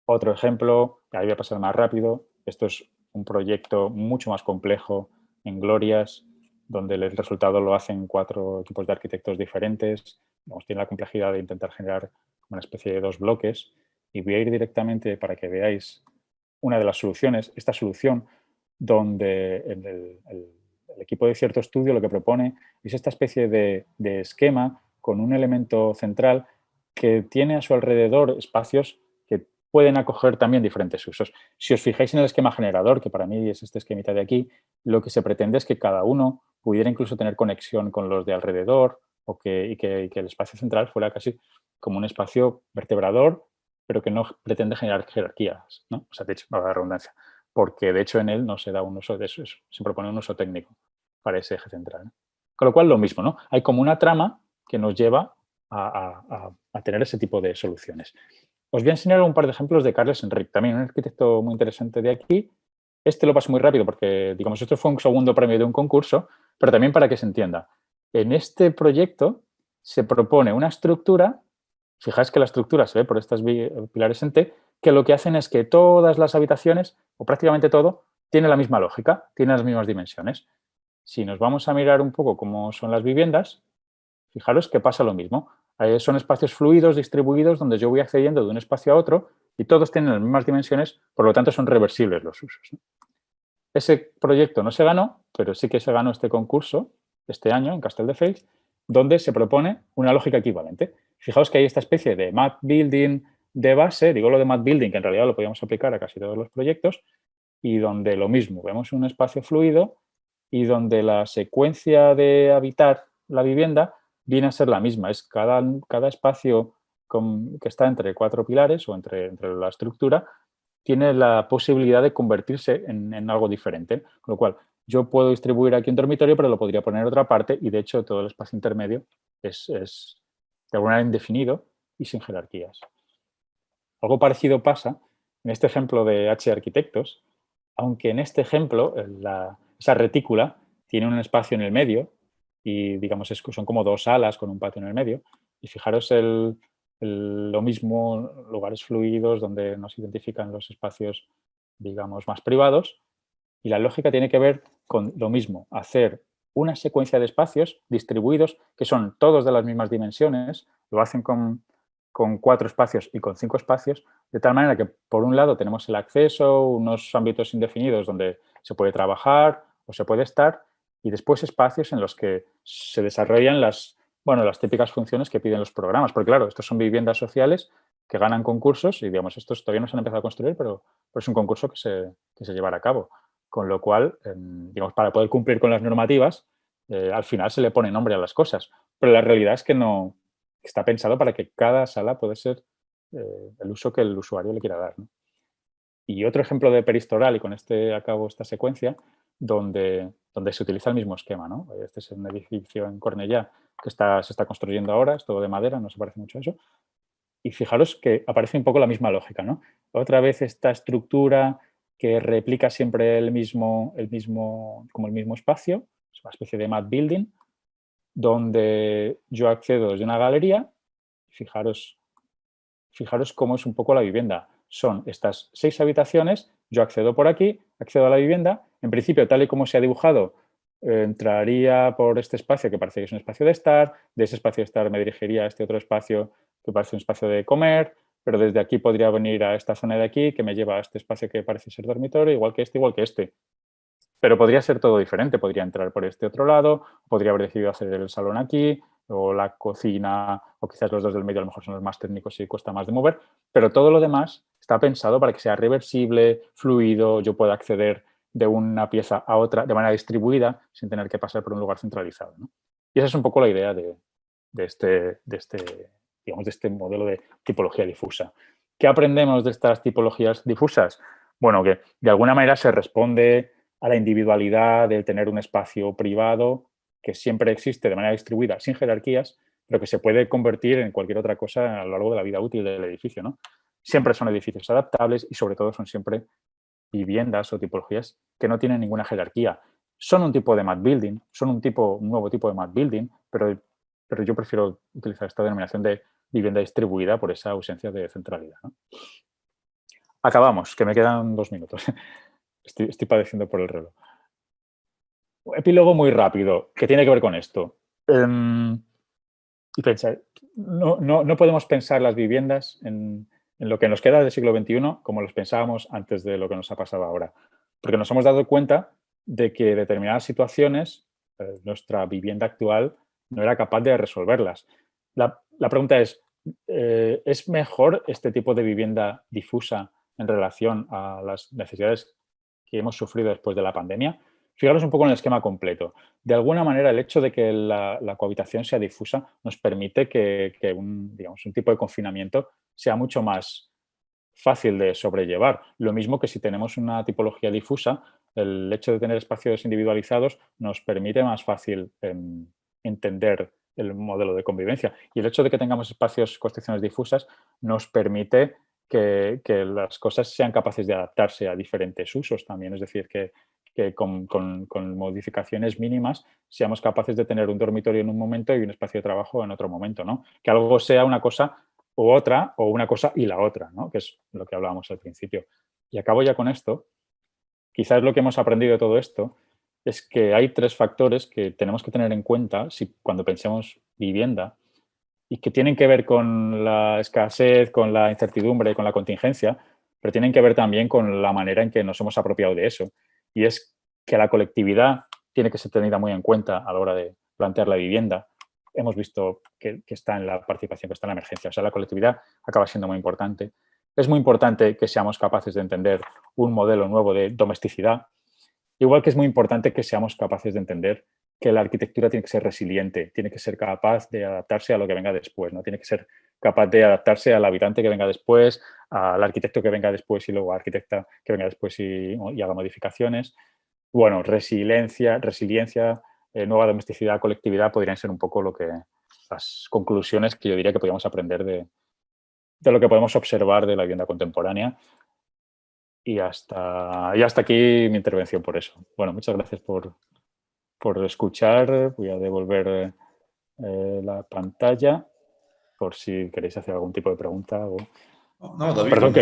Otro ejemplo, ahí voy a pasar más rápido, esto es un proyecto mucho más complejo en Glorias, donde el resultado lo hacen 4 equipos de arquitectos diferentes. Vamos, tiene la complejidad de intentar generar una especie de 2 bloques. Y voy a ir directamente para que veáis una de las soluciones. Esta solución donde el equipo de cierto estudio lo que propone es esta especie de esquema con un elemento central que tiene a su alrededor espacios que pueden acoger también diferentes usos. Si os fijáis en el esquema generador, que para mí es este esquemita de aquí, lo que se pretende es que cada uno pudiera incluso tener conexión con los de alrededor y que el espacio central fuera casi como un espacio vertebrador, pero que no pretende generar jerarquías, ¿no? O sea, de hecho, va a dar redundancia, porque de hecho en él no se da un uso de eso, se propone un uso técnico para ese eje central, ¿no? Con lo cual, lo mismo, ¿no? Hay como una trama que nos lleva a tener ese tipo de soluciones. Os voy a enseñar un par de ejemplos de Carles Enric, también un arquitecto muy interesante de aquí. Este lo paso muy rápido porque, digamos, esto fue un segundo premio de un concurso, pero también para que se entienda. En este proyecto se propone una estructura, fijáis que la estructura se ve por estos pilares en T, que lo que hacen es que todas las habitaciones, o prácticamente todo, tiene la misma lógica, tiene las mismas dimensiones. Si nos vamos a mirar un poco cómo son las viviendas, fijaros que pasa lo mismo. Son espacios fluidos distribuidos donde yo voy accediendo de un espacio a otro y todos tienen las mismas dimensiones, por lo tanto son reversibles los usos, ¿no? Ese proyecto no se ganó, pero sí que se ganó este concurso este año en Castelldefels, donde se propone una lógica equivalente. Fijaos que hay esta especie de mat building de base, digo lo de mat building, que en realidad lo podíamos aplicar a casi todos los proyectos, y donde lo mismo, vemos un espacio fluido y donde la secuencia de habitar la vivienda viene a ser la misma. Es cada espacio que está entre 4 pilares o entre la estructura tiene la posibilidad de convertirse en algo diferente. Con lo cual, yo puedo distribuir aquí un dormitorio, pero lo podría poner en otra parte y, de hecho, todo el espacio intermedio es de alguna manera indefinido y sin jerarquías. Algo parecido pasa en este ejemplo de H Arquitectos, aunque en este ejemplo esa retícula tiene un espacio en el medio y, digamos, son como 2 salas con un patio en el medio. Y fijaros lo mismo, lugares fluidos donde nos identifican los espacios, digamos, más privados. Y la lógica tiene que ver con lo mismo, hacer una secuencia de espacios distribuidos que son todos de las mismas dimensiones, lo hacen con 4 espacios y con 5 espacios, de tal manera que, por un lado, tenemos el acceso, unos ámbitos indefinidos donde se puede trabajar o se puede estar, y después espacios en los que se desarrollan las típicas funciones que piden los programas. Porque, claro, estos son viviendas sociales que ganan concursos y, digamos, estos todavía no se han empezado a construir, pero es un concurso que se llevará a cabo. Con lo cual, digamos, para poder cumplir con las normativas, al final se le pone nombre a las cosas. Pero la realidad es que no está pensado para que cada sala pueda ser el uso que el usuario le quiera dar, ¿no? Y otro ejemplo de peristoral, y con este acabo esta secuencia, donde donde se utiliza el mismo esquema, ¿no? Este es un edificio en Cornellá que se está construyendo ahora, es todo de madera, no se parece mucho a eso. Y fijaros que aparece un poco la misma lógica, ¿no? Otra vez esta estructura que replica siempre como el mismo espacio, es una especie de mat building, donde yo accedo desde una galería. Fijaros cómo es un poco la vivienda. Son estas 6 habitaciones, yo accedo por aquí, accedo a la vivienda. En principio, tal y como se ha dibujado, entraría por este espacio que parece que es un espacio de estar, de ese espacio de estar me dirigiría a este otro espacio que parece un espacio de comer, pero desde aquí podría venir a esta zona de aquí que me lleva a este espacio que parece ser dormitorio, igual que este, igual que este. Pero podría ser todo diferente, podría entrar por este otro lado, podría haber decidido hacer el salón aquí, o la cocina, o quizás los dos del medio a lo mejor son los más técnicos y cuesta más de mover, pero todo lo demás está pensado para que sea reversible, fluido, yo pueda acceder de una pieza a otra de manera distribuida sin tener que pasar por un lugar centralizado, ¿no? Y esa es un poco la idea de este modelo de tipología difusa. ¿Qué aprendemos de estas tipologías difusas? Bueno, que de alguna manera se responde a la individualidad del tener un espacio privado que siempre existe de manera distribuida, sin jerarquías, pero que se puede convertir en cualquier otra cosa a lo largo de la vida útil del edificio, ¿no? Siempre son edificios adaptables y sobre todo son siempre viviendas o tipologías que no tienen ninguna jerarquía. Son un tipo de mat building, son un nuevo tipo de mat building, pero yo prefiero utilizar esta denominación de vivienda distribuida por esa ausencia de centralidad, ¿no? Acabamos, que me quedan 2 minutos. Estoy padeciendo por el reloj. Epílogo muy rápido, que tiene que ver con esto. Y pensar, no podemos pensar las viviendas en lo que nos queda del siglo XXI como los pensábamos antes de lo que nos ha pasado ahora. Porque nos hemos dado cuenta de que en determinadas situaciones nuestra vivienda actual no era capaz de resolverlas. La pregunta ¿es mejor este tipo de vivienda difusa en relación a las necesidades que hemos sufrido después de la pandemia? Fijaros un poco en el esquema completo. De alguna manera, el hecho de que la cohabitación sea difusa nos permite que un tipo de confinamiento sea mucho más fácil de sobrellevar. Lo mismo que si tenemos una tipología difusa, el hecho de tener espacios individualizados nos permite más fácil entender el modelo de convivencia. Y el hecho de que tengamos espacios, construcciones difusas, nos permite que las cosas sean capaces de adaptarse a diferentes usos también. Es decir, que con modificaciones mínimas seamos capaces de tener un dormitorio en un momento y un espacio de trabajo en otro momento, ¿no? Que algo sea una cosa u otra, o una cosa y la otra, ¿no? Que es lo que hablábamos al principio. Y acabo ya con esto. Quizás lo que hemos aprendido de todo esto es que hay 3 factores que tenemos que tener en cuenta cuando pensemos vivienda y que tienen que ver con la escasez, con la incertidumbre, con la contingencia, pero tienen que ver también con la manera en que nos hemos apropiado de eso. Y es que la colectividad tiene que ser tenida muy en cuenta a la hora de plantear la vivienda. Hemos visto que está en la participación, que está en la emergencia. O sea, la colectividad acaba siendo muy importante. Es muy importante que seamos capaces de entender un modelo nuevo de domesticidad. Igual que es muy importante que seamos capaces de entender que la arquitectura tiene que ser resiliente, tiene que ser capaz de adaptarse a lo que venga después, ¿no? Tiene que ser capaz de adaptarse al habitante que venga después, al arquitecto que venga después y luego al arquitecta que venga después y haga modificaciones. Bueno, resiliencia, nueva domesticidad, colectividad podrían ser un poco las conclusiones que yo diría que podríamos aprender de lo que podemos observar de la vivienda contemporánea. Y hasta aquí mi intervención por eso. Bueno, muchas gracias por escuchar. Voy a devolver la pantalla por si queréis hacer algún tipo de pregunta. No, David, Perdón,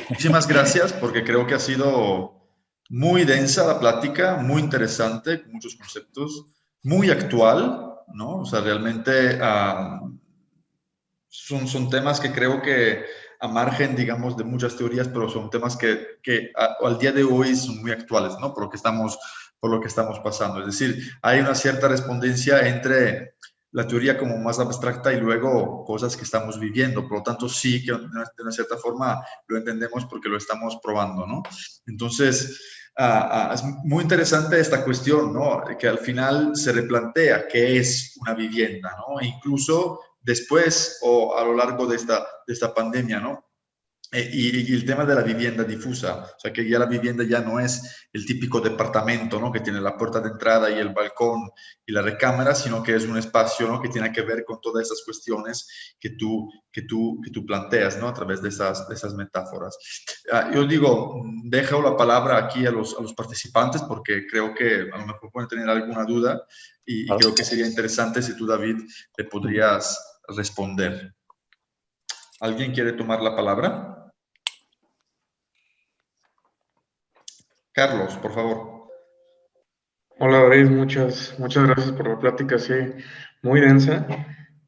muchísimas gracias porque creo que ha sido muy densa la plática, muy interesante, con muchos conceptos, muy actual, ¿no? O sea, realmente son temas que creo que a margen, digamos, de muchas teorías, pero son temas que al día de hoy son muy actuales, ¿no? Por lo que estamos pasando. Es decir, hay una cierta respondencia entre la teoría como más abstracta y luego cosas que estamos viviendo. Por lo tanto, sí que de una cierta forma lo entendemos porque lo estamos probando, ¿no? Entonces, es muy interesante esta cuestión, ¿no? Que al final se replantea qué es una vivienda, ¿no? E incluso después o a lo largo de esta pandemia, ¿no? Y el tema de la vivienda difusa, o sea que ya la vivienda ya no es el típico departamento, ¿no? Que tiene la puerta de entrada y el balcón y la recámara, sino que es un espacio, ¿no? Que tiene que ver con todas esas cuestiones que tú planteas, ¿no? A través de esas metáforas. Yo digo, dejo la palabra aquí a los participantes porque creo que a lo mejor pueden tener alguna duda y creo que sería interesante si tú, David, le podrías responder. ¿Alguien quiere tomar la palabra? Carlos, por favor. Hola David, muchas gracias por la plática, sí, muy densa,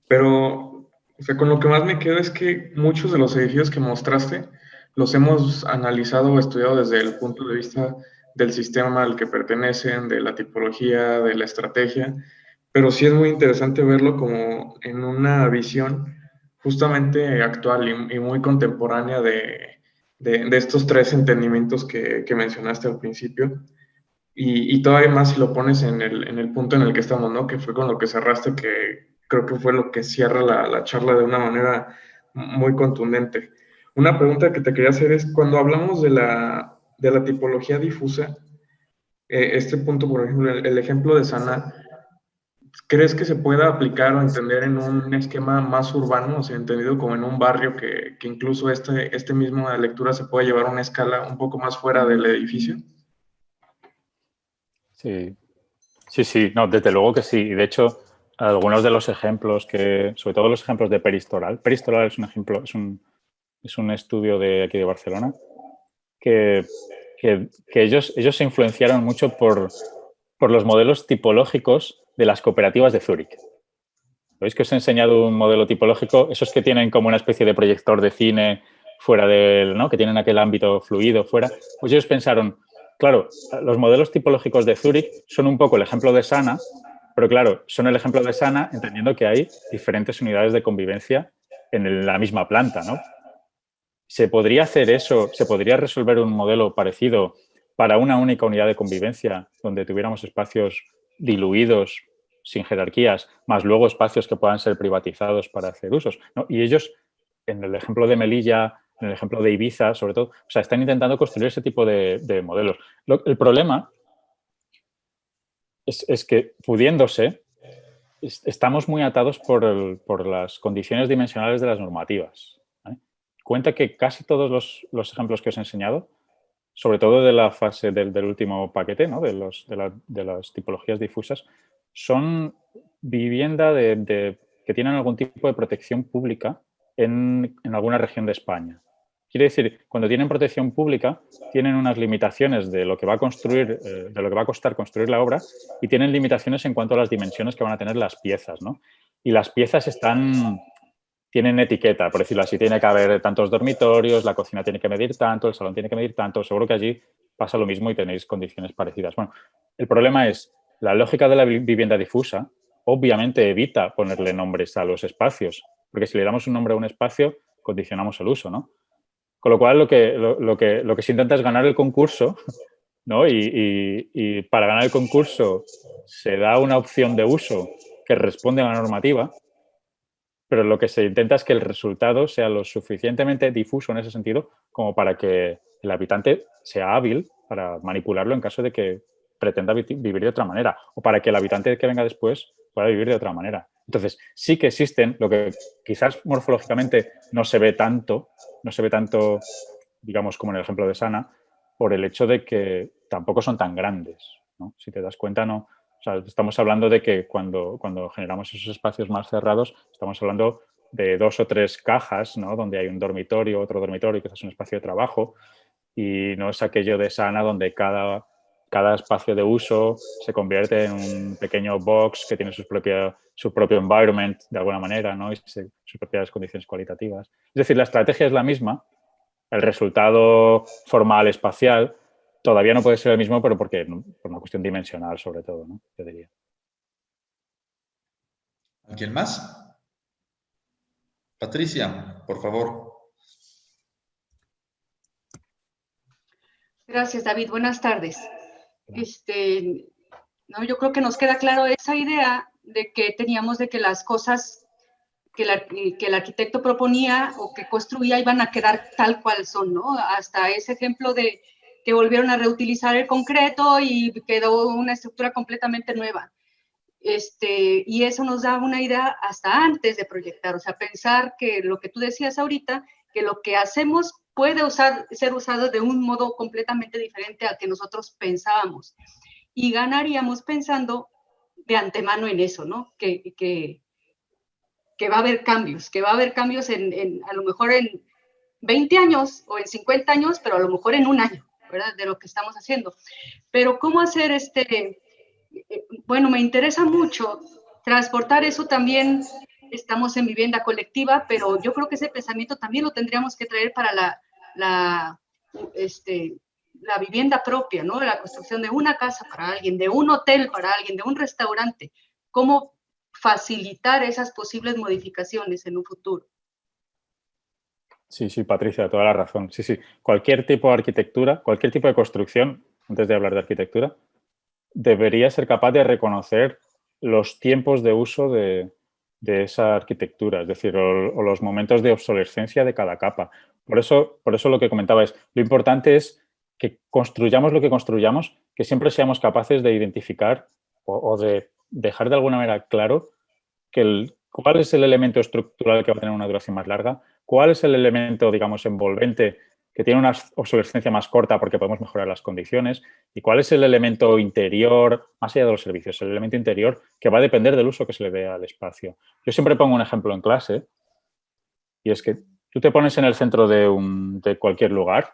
pero o sea, con lo que más me quedo es que muchos de los edificios que mostraste los hemos analizado o estudiado desde el punto de vista del sistema al que pertenecen, de la tipología, de la estrategia, pero sí es muy interesante verlo como en una visión justamente actual y muy contemporánea de estos tres entendimientos que mencionaste al principio. Y todavía más si lo pones en el punto en el que estamos, ¿no? Que fue con lo que cerraste, que creo que fue lo que cierra la charla de una manera muy contundente. Una pregunta que te quería hacer es, cuando hablamos de la tipología difusa, este punto, por ejemplo, el ejemplo de Sana, ¿crees que se pueda aplicar o entender en un esquema más urbano, o sea, entendido como en un barrio que incluso este mismo lectura se puede llevar a una escala un poco más fuera del edificio? Sí, sí, sí, no, desde luego que sí. De hecho, algunos de los ejemplos sobre todo los ejemplos de Peristoral. Peristoral es un ejemplo, es un estudio de aquí de Barcelona que, que ellos se influenciaron mucho por los modelos tipológicos de las cooperativas de Zúrich. ¿Veis que os he enseñado un modelo tipológico? Esos que tienen como una especie de proyector de cine fuera del, ¿no? Que tienen aquel ámbito fluido fuera. Pues ellos pensaron, claro, los modelos tipológicos de Zúrich son un poco el ejemplo de Sana, pero claro, son el ejemplo de Sana entendiendo que hay diferentes unidades de convivencia en la misma planta, ¿no? ¿Se podría hacer eso? ¿Se podría resolver un modelo parecido para una única unidad de convivencia donde tuviéramos espacios diluidos, sin jerarquías, más luego espacios que puedan ser privatizados para hacer usos, ¿no? Y ellos, en el ejemplo de Melilla, en el ejemplo de Ibiza, sobre todo, o sea, están intentando construir ese tipo de modelos. El problema es que, pudiéndose, estamos muy atados por las condiciones dimensionales de las normativas. ¿Vale? Cuenta que casi todos los ejemplos que os he enseñado, sobre todo de la fase del último paquete, ¿no? de las tipologías difusas, son vivienda que tienen algún tipo de protección pública en alguna región de España. Quiere decir, cuando tienen protección pública, tienen unas limitaciones de lo que va a construir, de lo que va a costar construir la obra, y tienen limitaciones en cuanto a las dimensiones que van a tener las piezas, ¿no? Y las piezas tienen etiqueta, por decirlo así, tiene que haber tantos dormitorios, la cocina tiene que medir tanto, el salón tiene que medir tanto, seguro que allí pasa lo mismo y tenéis condiciones parecidas. Bueno, el problema es, la lógica de la vivienda difusa obviamente evita ponerle nombres a los espacios, porque si le damos un nombre a un espacio, condicionamos el uso, ¿no? Con lo cual, lo que se intenta es ganar el concurso, ¿no? Y para ganar el concurso se da una opción de uso que responde a la normativa, pero lo que se intenta es que el resultado sea lo suficientemente difuso en ese sentido como para que el habitante sea hábil para manipularlo en caso de que pretenda vivir de otra manera, o para que el habitante que venga después pueda vivir de otra manera. Entonces, sí que existen, lo que quizás morfológicamente no se ve tanto, digamos, como en el ejemplo de Sana, por el hecho de que tampoco son tan grandes, ¿no? Si te das cuenta, no. O sea, estamos hablando de que cuando generamos esos espacios más cerrados, estamos hablando de 2 o 3 cajas, ¿no? Donde hay un dormitorio, otro dormitorio, que es un espacio de trabajo, y no es aquello de Sana donde cada espacio de uso se convierte en un pequeño box que tiene su propio environment, de alguna manera, ¿no? Y sus propias condiciones cualitativas. Es decir, la estrategia es la misma, el resultado formal espacial todavía no puede ser el mismo, pero por una cuestión dimensional, sobre todo, ¿no? Yo diría. ¿Alguien más? Patricia, por favor. Gracias, David. Buenas tardes. No, yo creo que nos queda claro esa idea de que teníamos de que las cosas que el arquitecto proponía o que construía iban a quedar tal cual son, ¿no? Hasta ese ejemplo de que volvieron a reutilizar el concreto y quedó una estructura completamente nueva. Y eso nos da una idea hasta antes de proyectar, o sea, pensar que lo que tú decías ahorita, que lo que hacemos puede ser usado de un modo completamente diferente al que nosotros pensábamos. Y ganaríamos pensando de antemano en eso, ¿no? Que va a haber cambios, que va a haber cambios a lo mejor en 20 años o en 50 años, pero a lo mejor en un año, ¿verdad? De lo que estamos haciendo. Pero ¿cómo hacer bueno, me interesa mucho transportar eso también? Estamos en vivienda colectiva, pero yo creo que ese pensamiento también lo tendríamos que traer para la vivienda propia, ¿no? La construcción de una casa para alguien, de un hotel para alguien, de un restaurante. ¿Cómo facilitar esas posibles modificaciones en un futuro? Sí, sí, Patricia, toda la razón. Sí, sí. Cualquier tipo de arquitectura, cualquier tipo de construcción, antes de hablar de arquitectura, debería ser capaz de reconocer los tiempos de uso de esa arquitectura, es decir, o los momentos de obsolescencia de cada capa. Por eso lo que comentaba es, lo importante es que construyamos lo que construyamos, que siempre seamos capaces de identificar o de dejar de alguna manera claro cuál es el elemento estructural que va a tener una duración más larga, cuál es el elemento, digamos, envolvente que tiene una obsolescencia más corta porque podemos mejorar las condiciones, y cuál es el elemento interior, más allá de los servicios, el elemento interior que va a depender del uso que se le dé al espacio. Yo siempre pongo un ejemplo en clase, y es que tú te pones en el centro de cualquier lugar,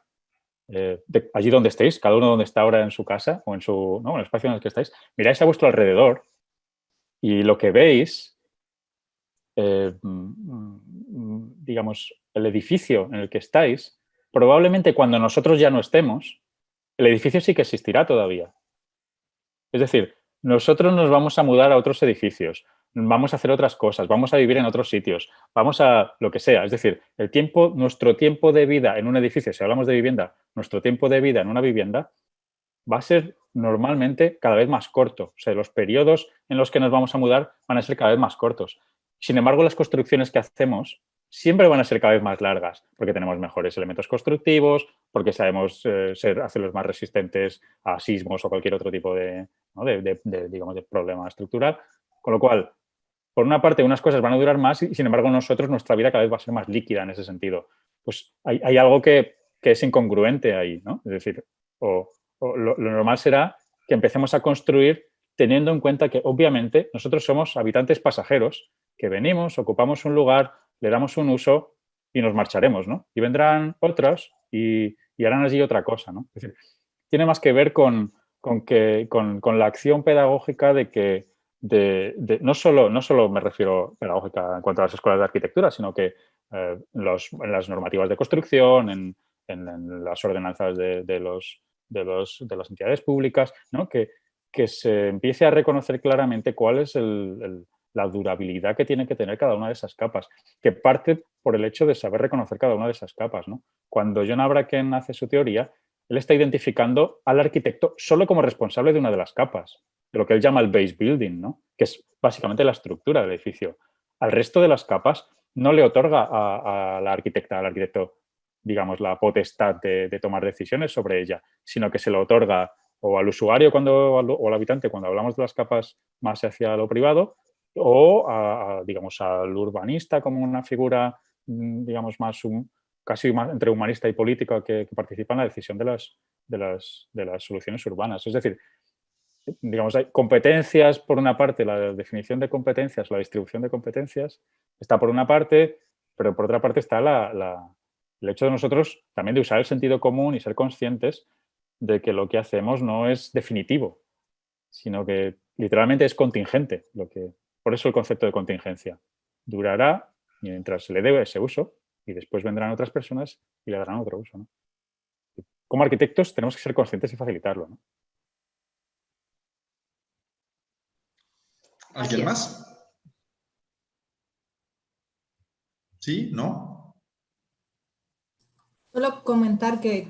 allí donde estéis, cada uno donde está ahora en su casa o en el espacio en el que estáis, miráis a vuestro alrededor y lo que veis, digamos, el edificio en el que estáis, probablemente cuando nosotros ya no estemos, el edificio sí que existirá todavía. Es decir, nosotros nos vamos a mudar a otros edificios, vamos a hacer otras cosas, vamos a vivir en otros sitios, vamos a lo que sea. Es decir, nuestro tiempo de vida en un edificio, si hablamos de vivienda, nuestro tiempo de vida en una vivienda va a ser normalmente cada vez más corto. O sea, los periodos en los que nos vamos a mudar van a ser cada vez más cortos. Sin embargo, las construcciones que hacemos siempre van a ser cada vez más largas, porque tenemos mejores elementos constructivos, porque sabemos hacerlos más resistentes a sismos o cualquier otro tipo ¿no? digamos, de problema estructural. Con lo cual, por una parte, unas cosas van a durar más y, sin embargo, nuestra vida cada vez va a ser más líquida en ese sentido. Pues hay algo que es incongruente ahí, ¿no? Es decir, lo normal será que empecemos a construir teniendo en cuenta que, obviamente, nosotros somos habitantes pasajeros que venimos, ocupamos un lugar, le damos un uso y nos marcharemos, ¿no? Y vendrán otros y harán allí otra cosa, ¿no? Es decir, tiene más que ver con la acción pedagógica de que no solo me refiero pedagógica en cuanto a las escuelas de arquitectura, sino que en las normativas de construcción, en las ordenanzas de las entidades públicas, ¿no? Que se empiece a reconocer claramente cuál es la durabilidad que tiene que tener cada una de esas capas, que parte por el hecho de saber reconocer cada una de esas capas, ¿no? Cuando John Bracken hace su teoría, él está identificando al arquitecto solo como responsable de una de las capas, de lo que él llama el base building, ¿no? Que es básicamente la estructura del edificio. Al resto de las capas no le otorga a la arquitecta, al arquitecto, digamos, la potestad de tomar decisiones sobre ella, sino que se lo otorga o al usuario o al habitante cuando hablamos de las capas más hacia lo privado, o digamos, al urbanista como una figura, digamos, casi más entre humanista y política que participa en la decisión de las soluciones urbanas. Es decir, digamos, hay competencias por una parte, la definición de competencias, la distribución de competencias está por una parte, pero por otra parte está el hecho de nosotros también de usar el sentido común y ser conscientes de que lo que hacemos no es definitivo, sino que literalmente es contingente. Por eso el concepto de contingencia. Durará mientras se le dé ese uso y después vendrán otras personas y le darán otro uso, ¿no? Como arquitectos tenemos que ser conscientes y facilitarlo, ¿no? ¿Alguien más? ¿Sí? ¿No? Solo comentar que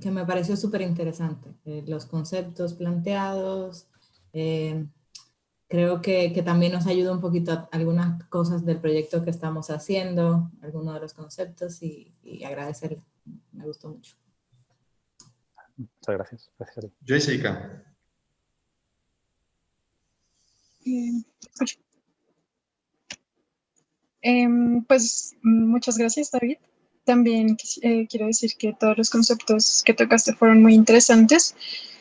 me pareció súper interesante los conceptos planteados, creo que también nos ayuda un poquito a algunas cosas del proyecto que estamos haciendo, algunos de los conceptos y agradecerle. Me gustó mucho. Muchas gracias. Gracias a ti. Jessica. Pues muchas gracias, David. También quiero decir que todos los conceptos que tocaste fueron muy interesantes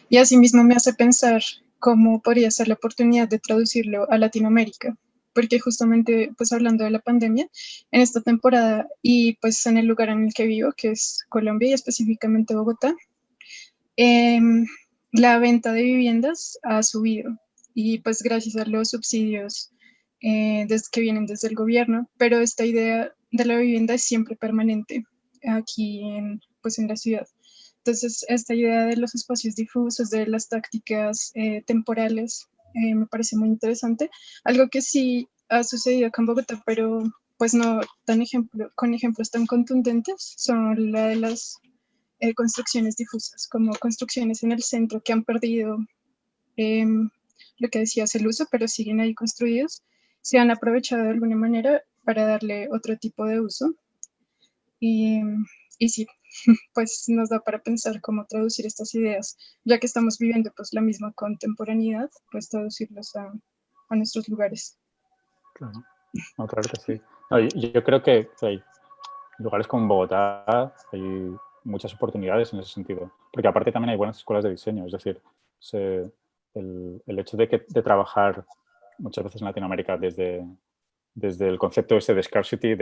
y asimismo me hace pensar cómo podría ser la oportunidad de traducirlo a Latinoamérica, porque justamente pues hablando de la pandemia, en esta temporada y pues en el lugar en el que vivo, que es Colombia y específicamente Bogotá, la venta de viviendas ha subido y pues gracias a los subsidios que vienen desde el gobierno, pero esta idea de la vivienda es siempre permanente aquí pues en la ciudad. Entonces, esta idea de los espacios difusos, de las tácticas temporales, me parece muy interesante. Algo que sí ha sucedido acá en Bogotá, pero pues no con ejemplos tan contundentes, son la de las construcciones difusas, como construcciones en el centro que han perdido lo que decías, el uso, pero siguen ahí construidos, se han aprovechado de alguna manera para darle otro tipo de uso. Y sí, pues nos da para pensar cómo traducir estas ideas, ya que estamos viviendo pues la misma contemporaneidad, pues traducirlos a nuestros lugares. Claro, no, claro que sí. No, yo creo que hay lugares como Bogotá, hay muchas oportunidades en ese sentido, porque aparte también hay buenas escuelas de diseño, es decir, el hecho de trabajar muchas veces en Latinoamérica desde el concepto ese de scarcity,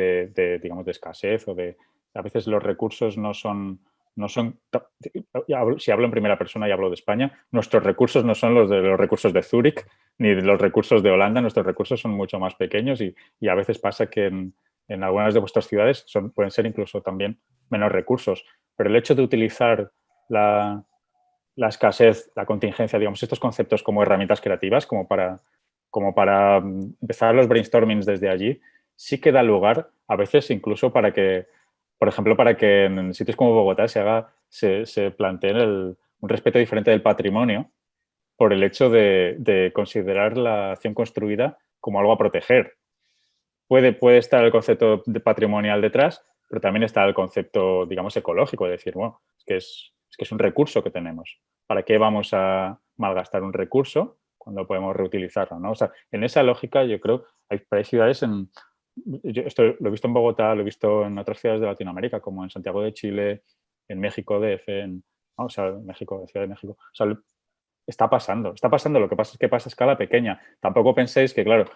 digamos, de escasez, o de a veces los recursos no son si hablo en primera persona y hablo de España, nuestros recursos no son los recursos de Zúrich ni de los recursos de Holanda, nuestros recursos son mucho más pequeños y a veces pasa que en algunas de vuestras ciudades pueden ser incluso también menos recursos, pero el hecho de utilizar la escasez, la contingencia, digamos, estos conceptos como herramientas creativas, como para empezar los brainstormings desde allí, sí que da lugar a veces incluso para que, por ejemplo, para que en sitios como Bogotá se plantee un respeto diferente del patrimonio por el hecho de considerar la acción construida como algo a proteger. Puede estar el concepto patrimonial detrás, pero también está el concepto, digamos, ecológico, de decir, bueno, es que es un recurso que tenemos. ¿Para qué vamos a malgastar un recurso cuando podemos reutilizarlo, ¿no? O sea, en esa lógica yo creo hay ciudades yo esto lo he visto en Bogotá, lo he visto en otras ciudades de Latinoamérica, como en Santiago de Chile, en México, DF, o sea, México, Ciudad de México. O sea, está pasando. Lo que pasa es que pasa a escala pequeña. Tampoco penséis que, claro,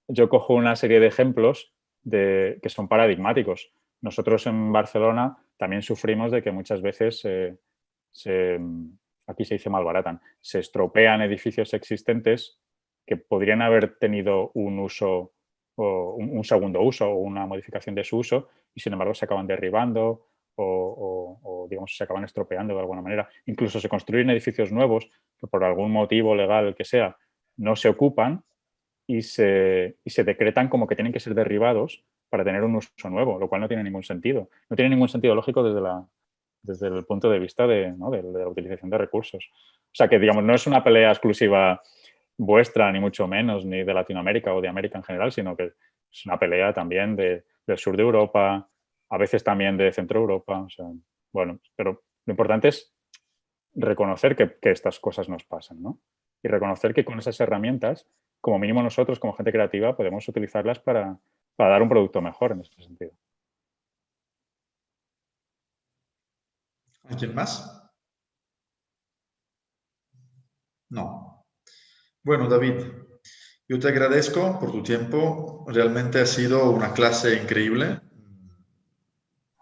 yo cojo una serie de ejemplos que son paradigmáticos. Nosotros en Barcelona también sufrimos de que muchas veces aquí se dice malbaratan, se estropean edificios existentes que podrían haber tenido un uso o un segundo uso o una modificación de su uso y sin embargo se acaban derribando o digamos se acaban estropeando de alguna manera. Incluso se construyen edificios nuevos que por algún motivo legal que sea no se ocupan y se decretan como que tienen que ser derribados para tener un uso nuevo, lo cual no tiene ningún sentido. No tiene ningún sentido lógico desde el punto de vista de la utilización de recursos. O sea que, digamos, no es una pelea exclusiva vuestra, ni mucho menos, ni de Latinoamérica o de América en general, sino que es una pelea también del sur de Europa, a veces también de Centro Europa. O sea, bueno, pero lo importante es reconocer que estas cosas nos pasan, ¿no? Y reconocer que con esas herramientas, como mínimo nosotros, como gente creativa, podemos utilizarlas para dar un producto mejor en este sentido. ¿Alguien más? No. Bueno, David, yo te agradezco por tu tiempo. Realmente ha sido una clase increíble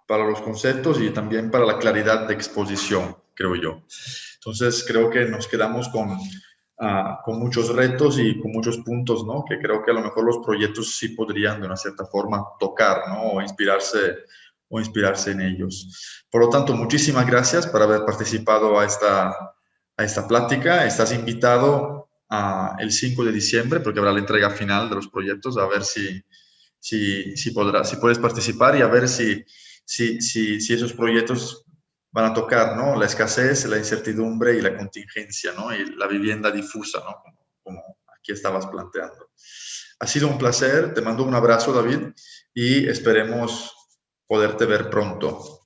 para los conceptos y también para la claridad de exposición, creo yo. Entonces, creo que nos quedamos con muchos retos y con muchos puntos, ¿no? Que creo que a lo mejor los proyectos sí podrían de una cierta forma tocar, ¿no? O inspirarse en ellos. Por lo tanto, muchísimas gracias por haber participado a esta plática. Estás invitado el 5 de diciembre, porque habrá la entrega final de los proyectos, a ver si puedes participar y a ver si esos proyectos van a tocar, ¿no? La escasez, la incertidumbre y la contingencia, ¿no? Y la vivienda difusa, ¿no? Como aquí que estabas planteando. Ha sido un placer, te mando un abrazo, David, y esperemos poderte ver pronto.